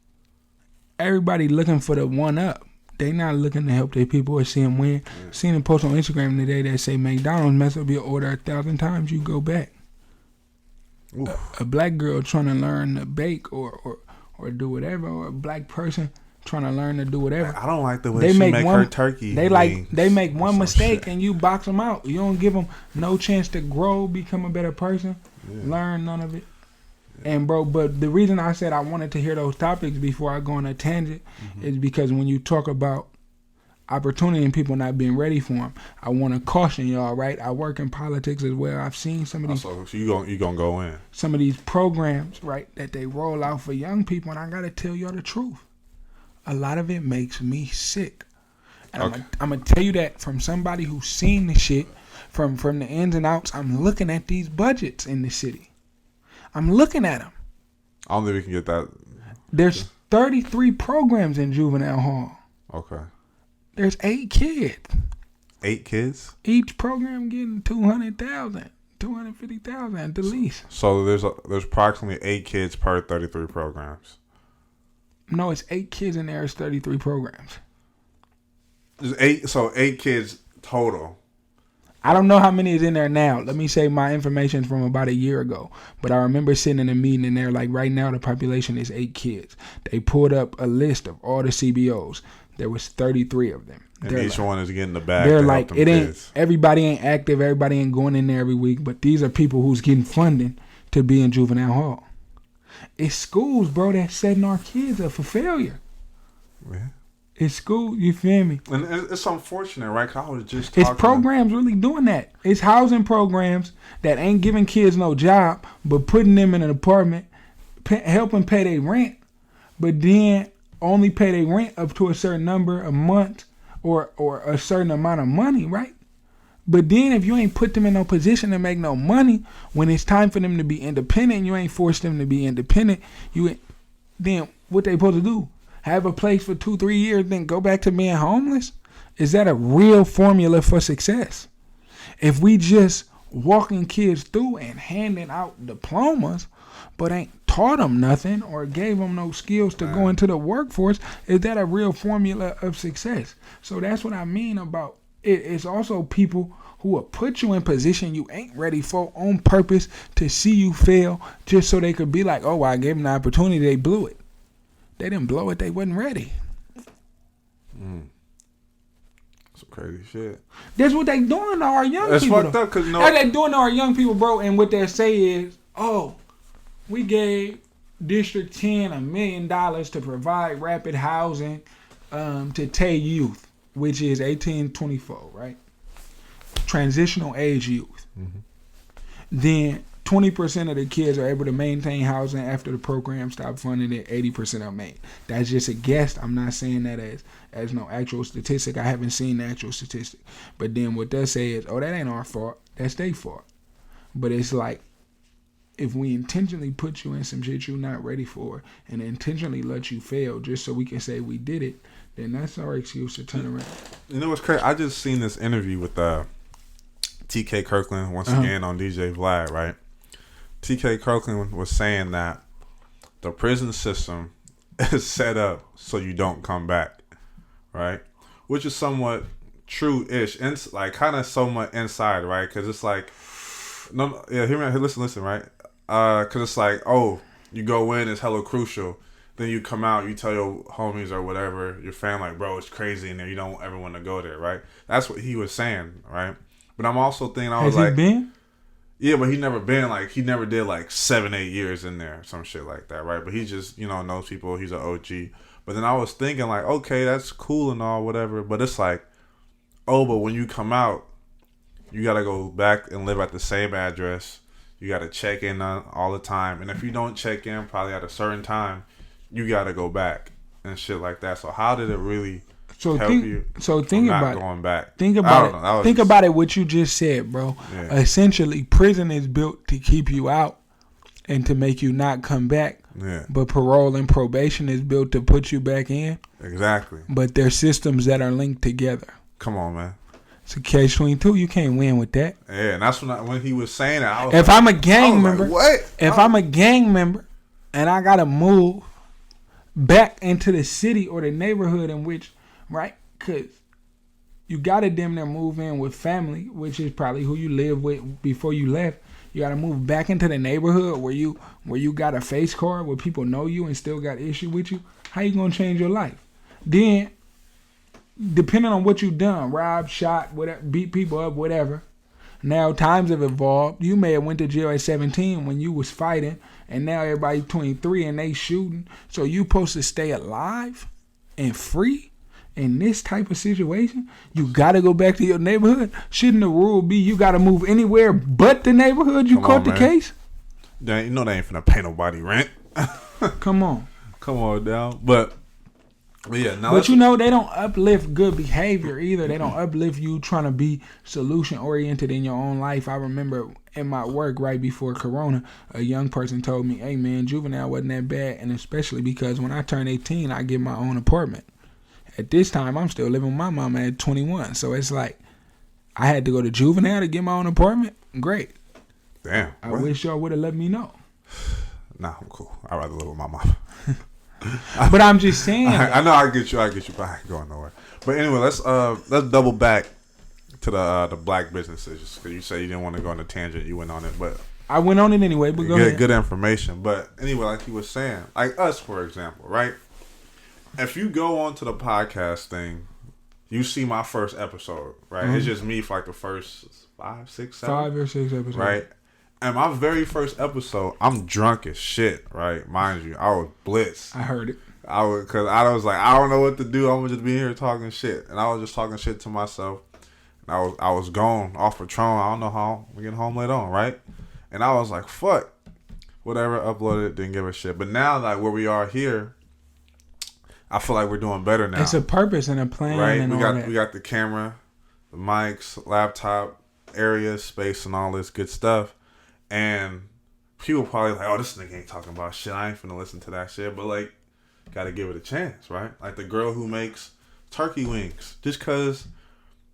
Everybody looking for the one up. They not looking to help their people or see them win. Yeah. Seen a post on Instagram today that say McDonald's mess up your order 1,000 times, you go back. A black girl trying to learn to bake or do whatever, or a black person trying to learn to do whatever. I don't like the way she make her turkey. They make one mistake and you box them out. You don't give them no chance to grow, become a better person, learn none of it. Yeah. And bro, but the reason I said I wanted to hear those topics before I go on a tangent is because when you talk about opportunity and people not being ready for them, I want to caution y'all, right? I work in politics as well. I've seen some of these. So you gonna go in some of these programs, right, that they roll out for young people, and I gotta tell y'all the truth. A lot of it makes me sick, and I'm gonna tell you that from somebody who's seen the shit from the ins and outs. I'm looking at these budgets in the city. I'm looking at them. I don't think we can get that. There's 33 programs in juvenile hall. Okay. There's 8 kids. 8 kids? Each program getting $200,000, $250,000 at the least. So there's approximately 8 kids per 33 programs. No, it's 8 kids in there. It's 33 programs. There's 8. So 8 kids total. I don't know how many is in there now. Let me say my information from about a year ago. But I remember sitting in a meeting and they're like, right now the population is 8 kids. They pulled up a list of all the CBOs. There was 33 of them. And each one is getting the bag. They're like, it ain't kids. Everybody ain't active. Everybody ain't going in there every week. But these are people who's getting funding to be in juvenile hall. It's schools, bro, that's setting our kids up for failure. Yeah. It's school, you feel me? And it's unfortunate, right? 'Cause I was just talking. It's programs really doing that. It's housing programs that ain't giving kids no job, but putting them in an apartment, helping pay their rent, but then only pay their rent up to a certain number a month or a certain amount of money, right? But then if you ain't put them in no position to make no money, when it's time for them to be independent, you ain't forced them to be independent, then what they supposed to do? Have a place for 2-3 years, then go back to being homeless? Is that a real formula for success? If we just walking kids through and handing out diplomas, but ain't taught them nothing or gave them no skills to go into the workforce, is that a real formula of success? So that's what I mean about it. It's also people who will put you in position you ain't ready for on purpose to see you fail just so they could be like, oh, well, I gave them the opportunity, they blew it. They didn't blow it, they wasn't ready. Some crazy shit. That's what they doing to our young That's people. That's fucked up, because That's what they doing to our young people, bro. And what they say is, oh, we gave District 10 $1 million to provide rapid housing to Tay youth, which is 18-24, right? Transitional age youth. Mm-hmm. Then 20% of the kids are able to maintain housing after the program stopped funding it. 80% are made. That's just a guess. I'm not saying that as no actual statistic. I haven't seen the actual statistic. But then what they say is, oh, that ain't our fault. That's their fault. But it's like, if we intentionally put you in some shit you're not ready for and intentionally let you fail just so we can say we did it, then that's our excuse to turn around. You know what's crazy? I just seen this interview with TK Kirkland once again on DJ Vlad, right? TK Kirkland was saying that the prison system is set up so you don't come back, right? Which is somewhat true-ish, and like kind of somewhat inside, right? Because it's like, no, yeah, listen, right? Because it's like, oh, you go in, it's hella crucial. Then you come out, you tell your homies or whatever, your family, like, bro, it's crazy in there. You don't ever want to go there, right? That's what he was saying, right? But I'm also thinking, I was like, has he been? Yeah, but he never did like 7-8 years in there, some shit like that, right? But he just, knows people. He's an OG. But then I was thinking like, okay, that's cool and all, whatever. But it's like, oh, but when you come out, you got to go back and live at the same address. You got to check in all the time. And if you don't check in probably at a certain time, you got to go back and shit like that. So how did it really help you? So think about it. Going back. Think about it. Think about it. What you just said, bro. Yeah. Essentially, prison is built to keep you out and to make you not come back. Yeah. But parole and probation is built to put you back in. Exactly. But they're systems that are linked together. Come on, man. It's a catch-22. You can't win with that. Yeah, and that's when he was saying that. I was if I'm a gang member, like, what? I'm a gang member, and I gotta move back into the city or the neighborhood in which, right? Because you gotta damn near move in with family, which is probably who you live with before you left. You gotta move back into the neighborhood where you got a face card where people know you and still got issue with you. How you gonna change your life? Then, depending on what you done, robbed, shot, whatever, beat people up, whatever. Now times have evolved. You may have went to jail at 17 when you was fighting, and now everybody 23 and they shooting. So you supposed to stay alive and free in this type of situation? You gotta go back to your neighborhood? Shouldn't the rule be you gotta move anywhere but the neighborhood you caught the case? You know they ain't finna pay nobody rent. Come on down. But yeah, but they don't uplift good behavior either. They don't uplift you trying to be solution oriented in your own life. I remember in my work right before Corona, a young person told me, "Hey man, juvenile wasn't that bad," and especially because when I turned 18, I get my own apartment. At this time, I'm still living with my mama at 21, so it's like I had to go to juvenile to get my own apartment. Great. Damn. I wish y'all would have let me know. Nah, I'm cool. I'd rather live with my mama. But I'm just saying. I know. I get you. But I ain't going nowhere. But anyway, let's double back to the black businesses, because you say you didn't want to go on a tangent. You went on it, but I went on it anyway. But go ahead. Good information. But anyway, like you were saying, like us, for example, right? if you go onto the podcast thing, you see my first episode, right? Mm-hmm. It's just me for like the first 5, 6, 7. 5 or 6 episodes. Right? And my very first episode, I'm drunk as shit, right? Mind you, I was blitzed. I heard it. Because I was like, I don't know what to do. I'm gonna just be here talking shit, and I was just talking shit to myself. And I was gone off Patron. I don't know how we get home later on, right? And I was like, fuck, whatever. Uploaded it, didn't give a shit. But now, like where we are here, I feel like we're doing better now. It's a purpose and a plan, right? And we got the camera, the mics, laptop, area, space, and all this good stuff. And people probably like, oh, this nigga ain't talking about shit. I ain't finna listen to that shit. But like, gotta give it a chance, right? Like the girl who makes turkey wings. Just cause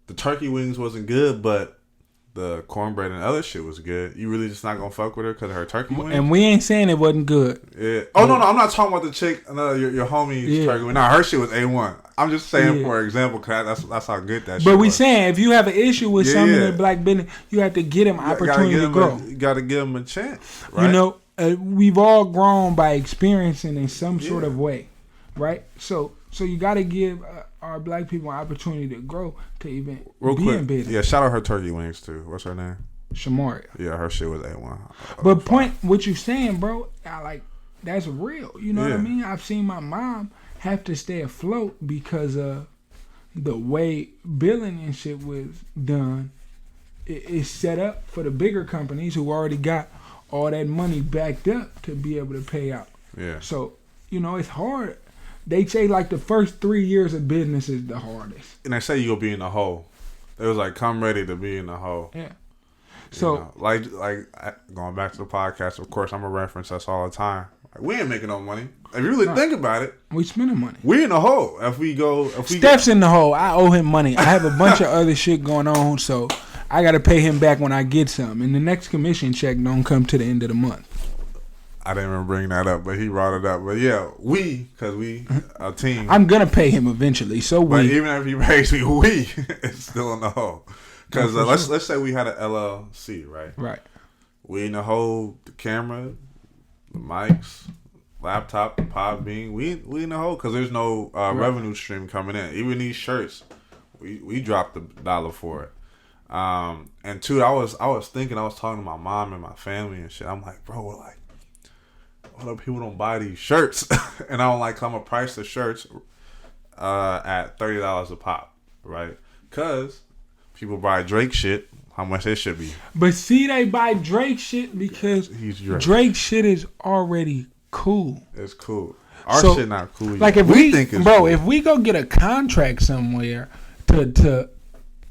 the turkey wings wasn't good, but the cornbread and other shit was good. You really just not gonna fuck with her because of her turkey wings? And we ain't saying it wasn't good. Yeah. Oh, no, I'm not talking about the chick, your homie's turkey wing. Nah, her shit was A1. I'm just saying for example, cause that's how good that shit was. But we saying, if you have an issue with some of the black business, you have to get him opportunity to grow. You gotta give him a chance, right? You know, we've all grown by experiencing in some sort of way, right? So you got to give our black people an opportunity to grow, to even be in business. Yeah, shout out her turkey wings too. What's her name? Shamaria. Yeah, her shit was A1. But what you saying, bro, that's real. You know what I mean? I've seen my mom have to stay afloat because of the way billing and shit was done. It's set up for the bigger companies who already got all that money backed up to be able to pay out. Yeah. So, you know, it's hard. They say like the first 3 years of business is the hardest. And they say you'll be in the hole. It was like, come ready to be in the hole. Yeah. So, you know, like going back to the podcast, of course, I'm a reference us all the time. Like, we ain't making no money. If you really think about it, we spending money. We in the hole. Steph's in the hole. I owe him money. I have a bunch of other shit going on, so I got to pay him back when I get some. And the next commission check don't come to the end of the month. I didn't even bring that up, but he brought it up. But yeah, because we a team. I'm gonna pay him eventually. So but even if he pays me, we it's still in the hole. Because let's say we had an LLC, right? Right. We in the hole. The camera, the mics, laptop, the pod being. We in the hole because there's no revenue stream coming in. Even these shirts, we dropped the $1 for it. And two, I was thinking, I was talking to my mom and my family and shit. I'm like, bro, we're like, what up, people don't buy these shirts? And I don't like how I'm gonna price the shirts at $30 a pop, right? Because people buy Drake shit, how much it should be. But see, they buy Drake shit because he's Drake. Drake shit is already cool. It's cool. Our shit not cool. Like yet. if we think it's bro, cool. if we go get a contract somewhere to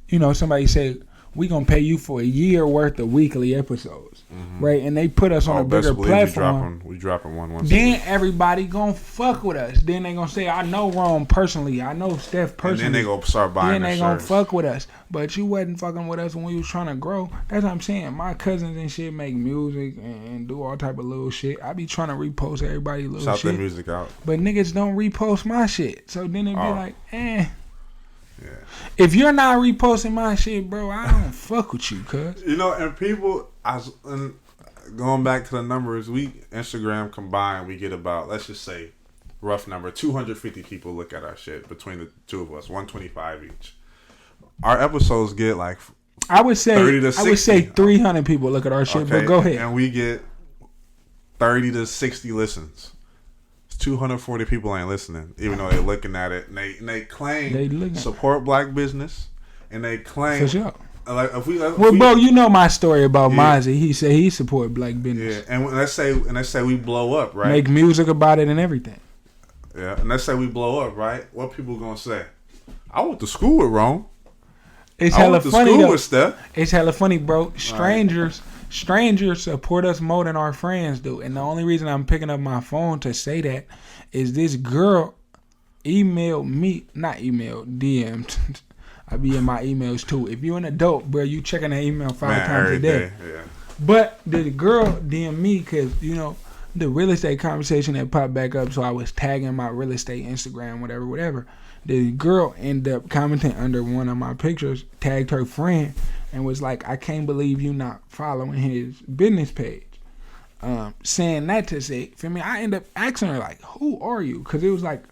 you know, somebody say we gonna pay you for a year worth of weekly episodes, right? And they put us on a bigger platform. We dropping one. Then everybody gonna fuck with us. Then they gonna say, I know Rome personally. I know Steph personally. And then they gonna start buying. Then they gonna fuck with us. But you wasn't fucking with us when we was trying to grow. That's what I'm saying. My cousins and shit make music and do all type of little shit. I be trying to repost everybody's little shit. Shout their music out. But niggas don't repost my shit. So then it be like, Yeah. If you're not reposting my shit, bro, I don't fuck with you, cuz. You know, and people, and going back to the numbers, Instagram combined, we get about, let's just say, rough number, 250 people look at our shit between the two of us, 125 each. Our episodes get like I would say 30 to 60. I would say 300 people look at our shit, but go ahead. And we get 30 to 60 listens. 240 people ain't listening, even though they're looking at it. And they claim they support black business, and they claim for sure. Like bro, you know my story about Mozzie. He said he support black business. Yeah, and let's say we blow up, right? Make music about it and everything. Yeah, and let's say we blow up, right? What people gonna say? I went to school with Rome. It's hella funny though. With Steph. It's hella funny, bro. Strangers support us more than our friends do. And the only reason I'm picking up my phone to say that is this girl DM'd. I be in my emails too. If you're an adult, bro, you checking that email 5 times a day. Yeah. But the girl DM me because, you know, the real estate conversation that popped back up. So I was tagging my real estate Instagram, whatever. The girl ended up commenting under one of my pictures, tagged her friend, and was like, I can't believe you not following his business page. Saying that to say, for me, I ended up asking her, like, who are you? Because it was like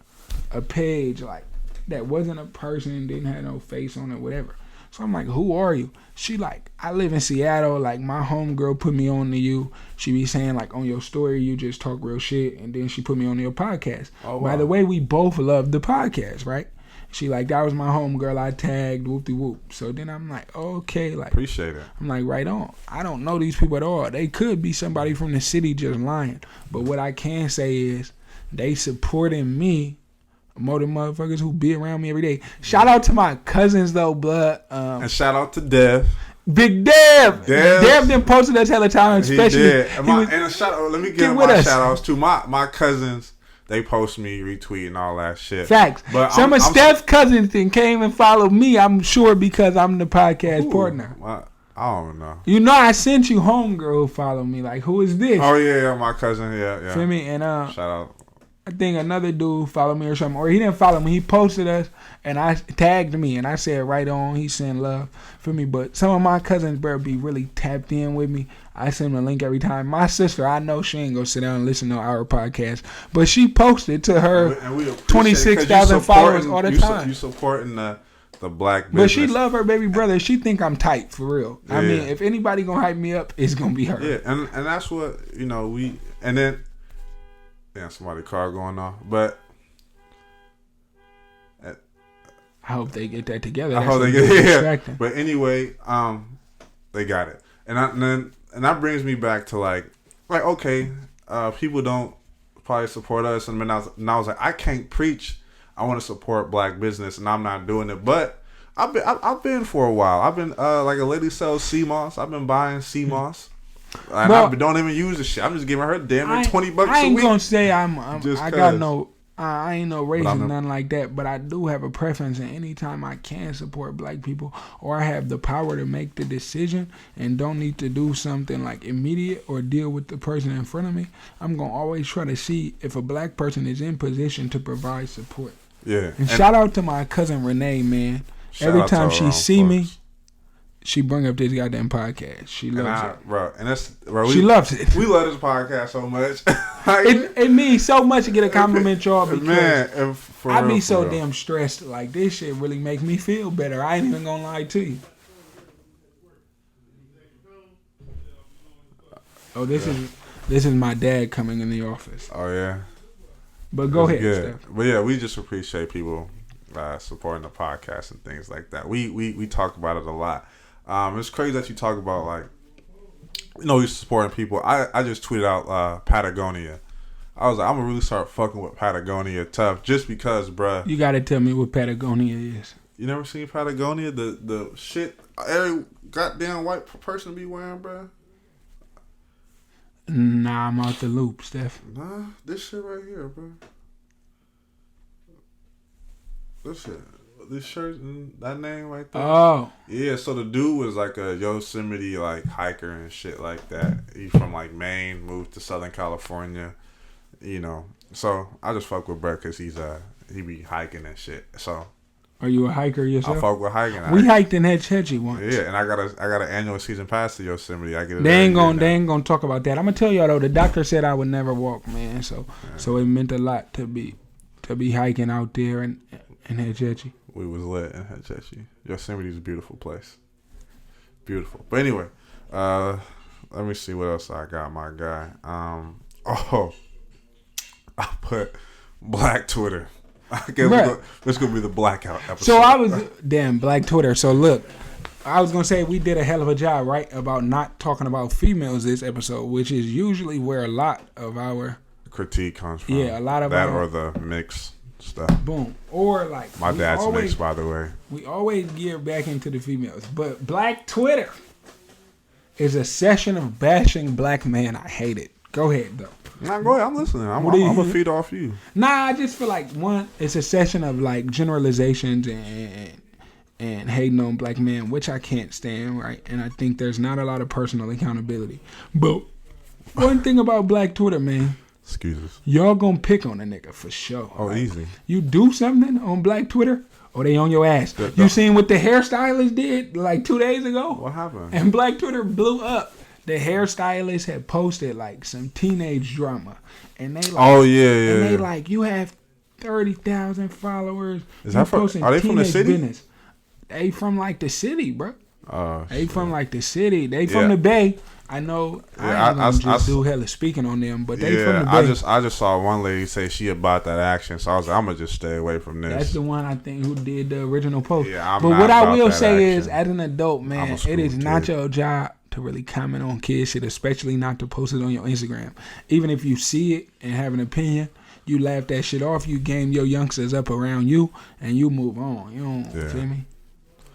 a page like that wasn't a person, didn't have no face on it, whatever. So I'm like, who are you? She like, I live in Seattle. Like, my homegirl put me on to you. She be saying, like, on your story, you just talk real shit. And then she put me on your podcast. Oh, wow. By the way, we both love the podcast, right? She like, that was my homegirl I tagged, whoop-de-whoop. So then I'm like, okay. Like, appreciate it. I'm like, right on. I don't know these people at all. They could be somebody from the city just lying. But what I can say is they supporting me more than motherfuckers who be around me every day. Shout out to my cousins though, blood. And shout out to Dev. Big Dev. Dev then posted us hella time, especially. He did. And a shout out, let me give my shout outs to my cousins. They post me, retweet, and all that shit. Facts. But some of Steph's cousins then came and followed me, I'm sure, because I'm the podcast partner. I don't know. You know, I sent you homegirl who followed me. Like, who is this? Oh, yeah, my cousin. Yeah. Feel me? And shout out. I think another dude followed me or something. Or he didn't follow me. He posted us, and I tagged me, and I said right on, he sent love for me. But some of my cousins, bro, be really tapped in with me. I send them a link every time. My sister, I know she ain't gonna sit down and listen to our podcast, but she posted to her 26,000 followers all the time. You supporting the black business. But she love her baby brother. She think I'm tight for real. Yeah. I mean, if anybody gonna hype me up, it's gonna be her. Yeah, and that's what, you know, and then damn, somebody's car going off. But I hope they get that together. I hope they get it. But anyway, they got it. And that brings me back to like okay, people don't probably support us, and I was like, I can't preach. I want to support black business, and I'm not doing it. But I've been for a while. I've been like a lady sells sea moss. I've been buying sea moss. And I don't even use the shit. I'm just giving her damn near $20 a week. I ain't gonna say I ain't no racist, nothing like that. But I do have a preference, and anytime I can support black people, or I have the power to make the decision and don't need to do something like immediate or deal with the person in front of me, I'm gonna always try to see if a black person is in position to provide support. Yeah. And shout out to my cousin Renee, man. Every time she see me, she bring up this goddamn podcast. She loves it. Bro, and she loves it. We love this podcast so much. it means so much to get a compliment, y'all, because man, I be so damn stressed. Like, this shit really make me feel better. I ain't even gonna lie to you. Oh, this is my dad coming in the office. Oh, yeah. But go ahead, Steph. But yeah, we just appreciate people supporting the podcast and things like that. We talk about it a lot. It's crazy that you talk about, like, you know, you're supporting people. I just tweeted out Patagonia. I was like, I'm gonna really start fucking with Patagonia tough, just because, bruh. You gotta tell me what Patagonia is. You never seen Patagonia? The shit every goddamn white person be wearing, bruh. Nah, I'm out the loop, Steph. Nah, this shit right here, bruh. This shit. This shirt and that name right there. Oh. Yeah, so the dude was like a Yosemite like hiker and shit like that. He's from like Maine, moved to Southern California, you know. So I just fuck with Brett because he be hiking and shit. So are you a hiker yourself? I fuck with hiking. We hiked in Hetch Hetchy once. Yeah, and I got an annual season pass to Yosemite. I get it. They ain't gonna talk about that. I'm gonna tell y'all though, the doctor said I would never walk, man. So it meant a lot to be hiking out there in Hetch Hetchy. We was lit in Hetch Hetchy. Yosemite's a beautiful place. Beautiful. But anyway, let me see what else I got, my guy. I put Black Twitter. I guess this gonna be the blackout episode. So Black Twitter. So look, I was gonna say we did a hell of a job, right, about not talking about females this episode, which is usually where a lot of our critique comes from. Yeah, a lot of that or the mix stuff. Boom. Or like my dad's mixed, by the way. We always gear back into the females, but Black Twitter is a session of bashing black men. I hate it. Go ahead though. Nah, go ahead. I'm listening. I'm gonna feed off you. Nah, I just feel like it's a session of like generalizations and hating on black men, which I can't stand, right? And I think there's not a lot of personal accountability. But one thing about Black Twitter, man. Excuses. Y'all gonna pick on a nigga for sure. Oh, right? Easy. You do something on Black Twitter, or they on your ass. You seen what the hairstylist did like 2 days ago? What happened? And Black Twitter blew up. The hairstylist had posted like some teenage drama, and they like, they like, you have 30,000 followers. Is that are they from the city? Business. They from like the city, bro. Oh, they from like the city. They from the Bay. I know. Yeah, I just do hella speaking on them, but they from the Bay. I just saw one lady say she about that action, so I was like, I'm gonna just stay away from this. That's the one I think who did the original post. Yeah, but what I will say is, as an adult man, it is not your job to really comment on kid shit, especially not to post it on your Instagram. Even if you see it and have an opinion, you laugh that shit off. You game your youngsters up around you, and you move on. You don't feel me?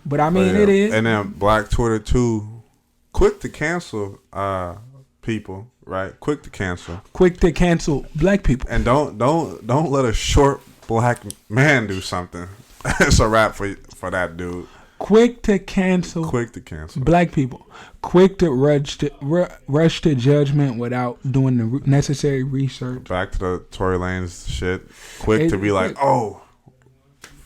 But I mean, it is. And then Black Twitter too, quick to cancel people, right? Quick to cancel black people. And don't let a short black man do something. It's a wrap for that dude. Quick to cancel black people. Quick to rush to judgment without doing the necessary research. Back to the Tory Lanez shit. Quick to be like, oh.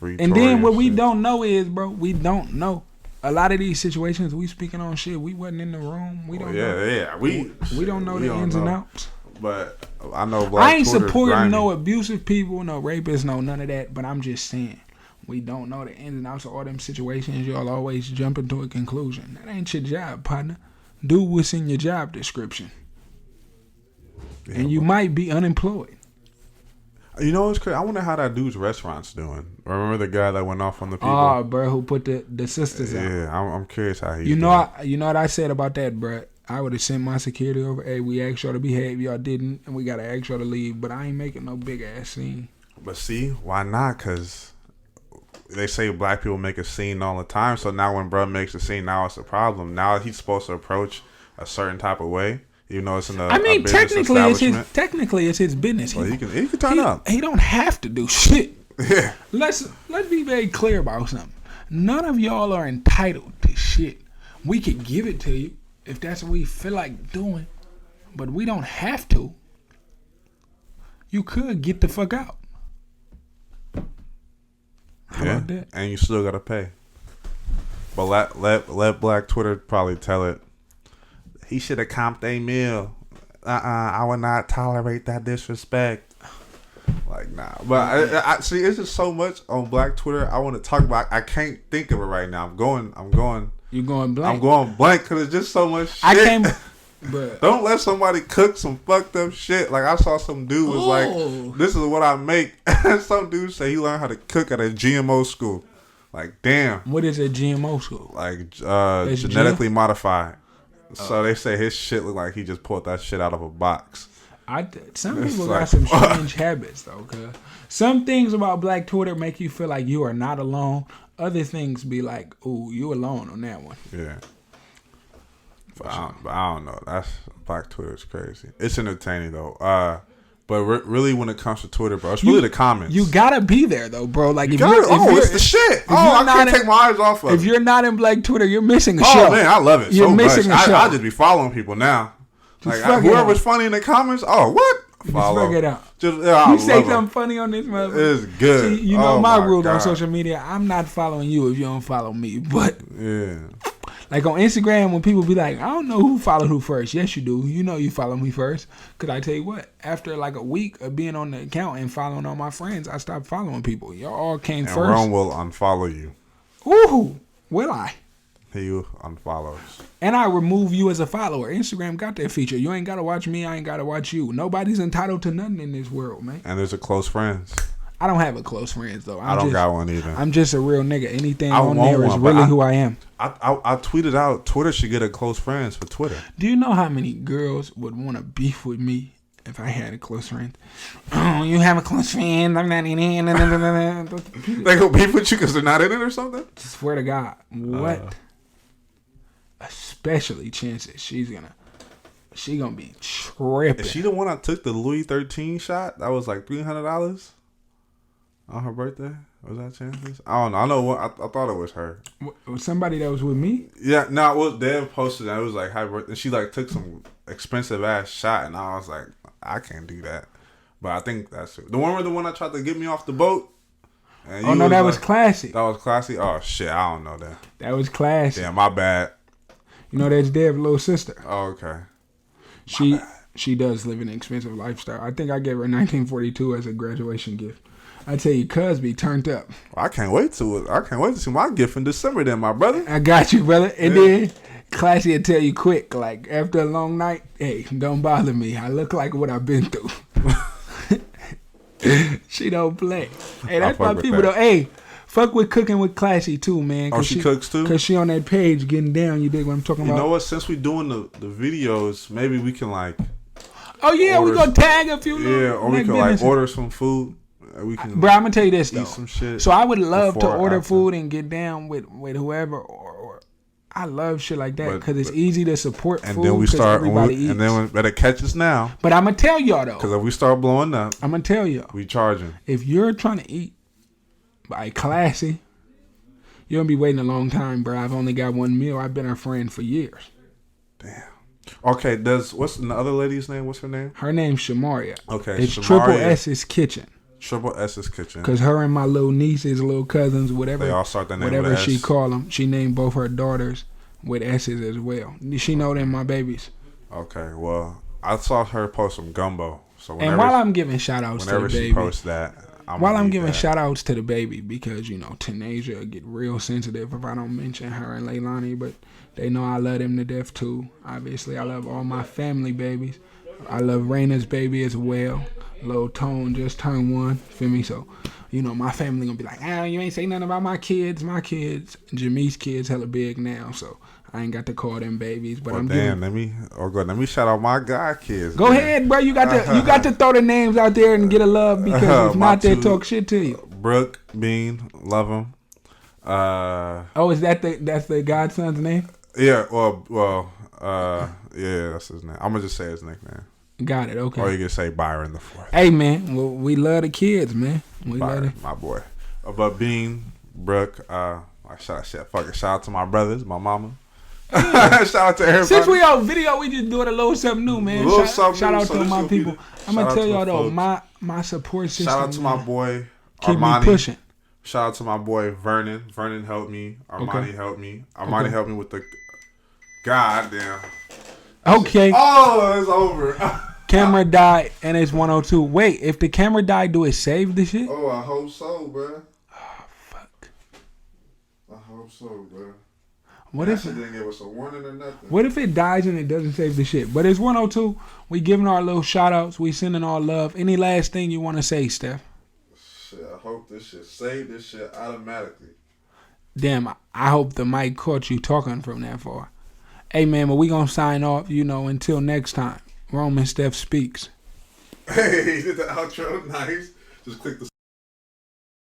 And then what we don't know is, bro, we don't know. A lot of these situations we speaking on shit, we wasn't in the room. We don't know. Yeah. We don't know the ins and outs. But I know I ain't supporting no abusive people, no rapists, no none of that. But I'm just saying, we don't know the ins and outs of all them situations. Y'all always jump into a conclusion. That ain't your job, partner. Do what's in your job description. Yeah, and you might be unemployed. You know what's crazy? I wonder how that dude's restaurant's doing. Remember the guy that went off on the people? Oh, bro, who put the sisters out? Yeah, I'm curious how he. You know what I said about that, bro? I would have sent my security over. Hey, we asked y'all to behave, y'all didn't, and we gotta ask y'all to leave. But I ain't making no big ass scene. But see, why not? Cause they say black people make a scene all the time. So now when bro makes a scene, now it's a problem. Now he's supposed to approach a certain type of way. You know, it's in a technically it's his business. Well, he can turn up. He don't have to do shit. Yeah. Let's be very clear about something. None of y'all are entitled to shit. We could give it to you if that's what we feel like doing, but we don't have to. You could get the fuck out. How about that? And you still gotta pay. But let Black Twitter probably tell it. He should have comped a meal. I would not tolerate that disrespect. Like, nah. But I see, it's just so much on Black Twitter I want to talk about. I can't think of it right now. I'm going. You going blank? I'm going blank because it's just so much shit. I can't. But don't let somebody cook some fucked up shit. Like, I saw some dude was like, this is what I make. Some dude say he learned how to cook at a GMO school. Like, damn. What is a GMO school? Like, genetically modified. So they say his shit look like he just pulled that shit out of a box. Some people got some strange habits though, cause some things about Black Twitter make you feel like you are not alone. Other things be like, ooh, you alone on that one. Yeah. But I don't know. That's Black Twitter is crazy. It's entertaining though. But really, when it comes to Twitter, bro, it's really the comments. You gotta be there though, bro. Like it's the shit. I can't take my eyes off of it. If you're not in Black Twitter, you're missing a show. Oh man, I love it. You're missing a show. I just be following people now. Like whoever's funny in the comments. Oh, what? Follow. Just fuck it out. You say something funny on this motherfucker. It's good. See, you know my rule on social media. I'm not following you if you don't follow me. But yeah. Like on Instagram, when people be like, I don't know who followed who first. Yes, you do. You know you follow me first. Because I tell you what, after like a week of being on the account and following all my friends, I stopped following people. Y'all all came first. And Rome will unfollow you. Ooh, will I? He unfollows. And I remove you as a follower. Instagram got that feature. You ain't got to watch me. I ain't got to watch you. Nobody's entitled to nothing in this world, man. And there's a close friends. I don't have a close friends though. I don't got one either. I'm just a real nigga. Anything on there is really who I am. I tweeted out Twitter should get a close friends for Twitter. Do you know how many girls would want to beef with me if I had a close friend? Oh, you have a close friend. I'm not in it. They go beef with you because they're not in it or something? Swear to God. What? Especially chances she gonna be tripping. Is she the one that took the Louis 13 shot? That was like $300 on her birthday. Was that Chances? I don't know. I know what I thought it was her. Was somebody that was with me? Yeah, no, it was Dev posted that. It was like happy birthday. She like took some expensive ass shot, and I was like, I can't do that. But I think that's it. The one that tried to get me off the boat. Oh no, that was classy. That was classy. Oh shit, I don't know that. That was classy. Yeah, my bad. You know that's Dev's little sister. Oh, okay. she does live an expensive lifestyle. I think I gave her 1942 as a graduation gift. I tell you, Cosby turned up. I can't wait to see my gift in December then, my brother. I got you, brother. And then Classy will tell you quick, like after a long night, hey, don't bother me. I look like what I've been through. She don't play. Hey, that's my people though. Hey, fuck with Cooking with Classy too, man. Oh, she cooks too? Cause she on that page getting down. You dig what I'm talking about? You know what? Since we doing the videos, maybe we can like. Oh yeah, we gonna tag a few. Yeah, or we can like order some food. We can. Bro, I'm gonna tell you this though. Some shit. So I would love to order food and get down with whoever, or I love shit like that because it's easy to support and food. then we start, and then better catch us now. But I'm gonna tell y'all though, because if we start blowing up, I'm gonna tell y'all, we charging. If you're trying to eat by Classy, you're gonna be waiting a long time, bro. I've only got one meal. I've been her friend for years. Damn. Okay, what's the other lady's name? What's her name? Her name's Shamaria. Okay, it's Shamaria. Triple S's Kitchen. Triple S's Kitchen. Because her and my little nieces, little cousins, whatever. They all start their name whatever with she S. call them. She named both her daughters with S's as well. She know them my babies. Okay, well, I saw her post some gumbo. So and while I'm giving shout outs to the baby. Whenever she posts that, while I'm giving shout outs to the baby, because, you know, Tanasia get real sensitive if I don't mention her and Leilani, but they know I love them to death too. Obviously, I love all my family babies. I love Raina's baby as well. Lil Tone just turned 1, feel me? So, you know, my family gonna be like, you ain't say nothing about my kids. My kids, Jamee's kids, hella big now, so I ain't got to call them babies. But let me shout out my god kids. Go ahead, bro. You got to throw the names out there and get a love because if not, they talk shit to you. Brooke, Bean, love them. Is that's the godson's name? Yeah. Yeah, that's his name. I'm gonna just say his nickname. Got it. Okay. Or you can say Byron the 4th. Hey man, well, we love the kids, man. Byron, my boy. But Bean, Brooke, shout out to my brothers, my mama. Shout out to everybody. Since we on video, we just doing a little something new, man. Shout out to my people. I'm gonna tell y'all though, my support system. Shout out to my boy keep Armani. Me pushing. Shout out to my boy Vernon. Vernon helped me. Armani helped me. Armani helped me with the. Goddamn. Okay. Oh, it's over. Camera died and it's 102. Wait, if the camera died, do it save the shit? Oh, I hope so, bro. Oh, fuck. I hope so, bro. What if it didn't give us a warning or nothing? What if it dies and it doesn't save the shit? But it's 102. We giving our little shout outs. We sending our love. Any last thing you want to say, Steph? Shit, I hope this shit save this shit automatically. Damn, I hope the mic caught you talking from that far. Hey, man, but we going to sign off, until next time. Roman Steph speaks. Hey, did the outro nice. Just click the